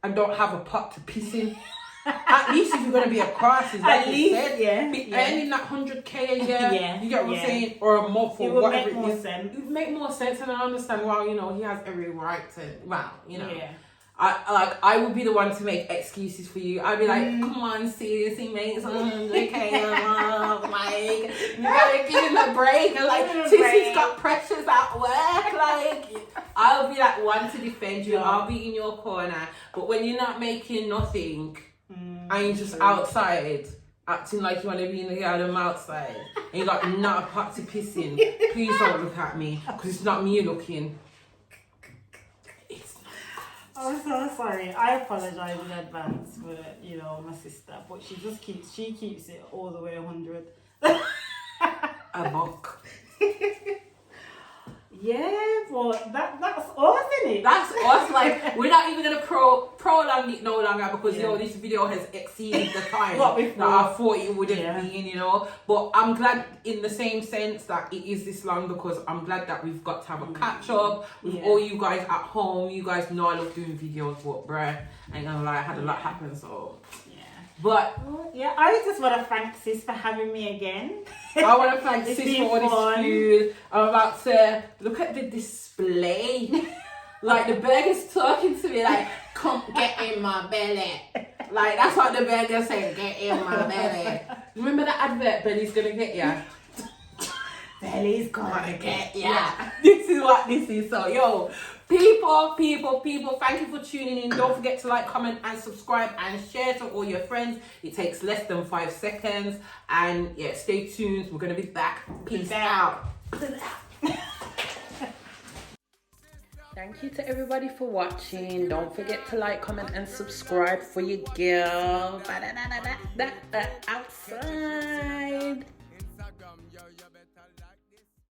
and don't have a pot to piss in. At least if you're gonna be a crosses, like you said, earning that 100k a year, you get what I'm saying, or a month, or whatever it is. It would make more sense, and I understand. Well, you know, he has every right to. Well, you know. Yeah. I would be the one to make excuses for you. I'd be like, come on, sis, he makes 100k a month. Like, you gotta give him a break. And like, sis, he's got pressures at work. Like, I'll be like one to defend you. I'll be in your corner. But when you're not making nothing and you're just outside acting like you want to be in the garden outside and you got not a pot to piss in, please don't look at me, because it's not me you're looking. I'm so sorry. I apologize in advance for, you know, my sister, but she keeps it all the way 100. A buck. Yeah, but that's us, isn't it? That's us. Like, we're not even gonna prolong it no longer, because you know this video has exceeded the time that I thought it would have been, you know. But I'm glad in the same sense that it is this long, because I'm glad that we've got to have a catch up with all you guys at home. You guys know I love doing videos, but bruh, I ain't gonna lie, I had a lot happen, so. But I just want to thank sis for having me again. I want to thank sis for all this food. I'm about to look at the display. Like, the burger's talking to me like, come get in my belly. Like, that's what the burger said, get in my belly. Remember that advert, Belly's gonna get ya? Belly's gonna get ya. This is what this is. So, yo, people, thank you for tuning in. Don't forget to like, comment and subscribe and share to all your friends. It takes less than 5 seconds. And yeah, stay tuned. We're gonna be back. Peace out. Thank you to everybody for watching. Don't forget to like, comment and subscribe for your girl outside.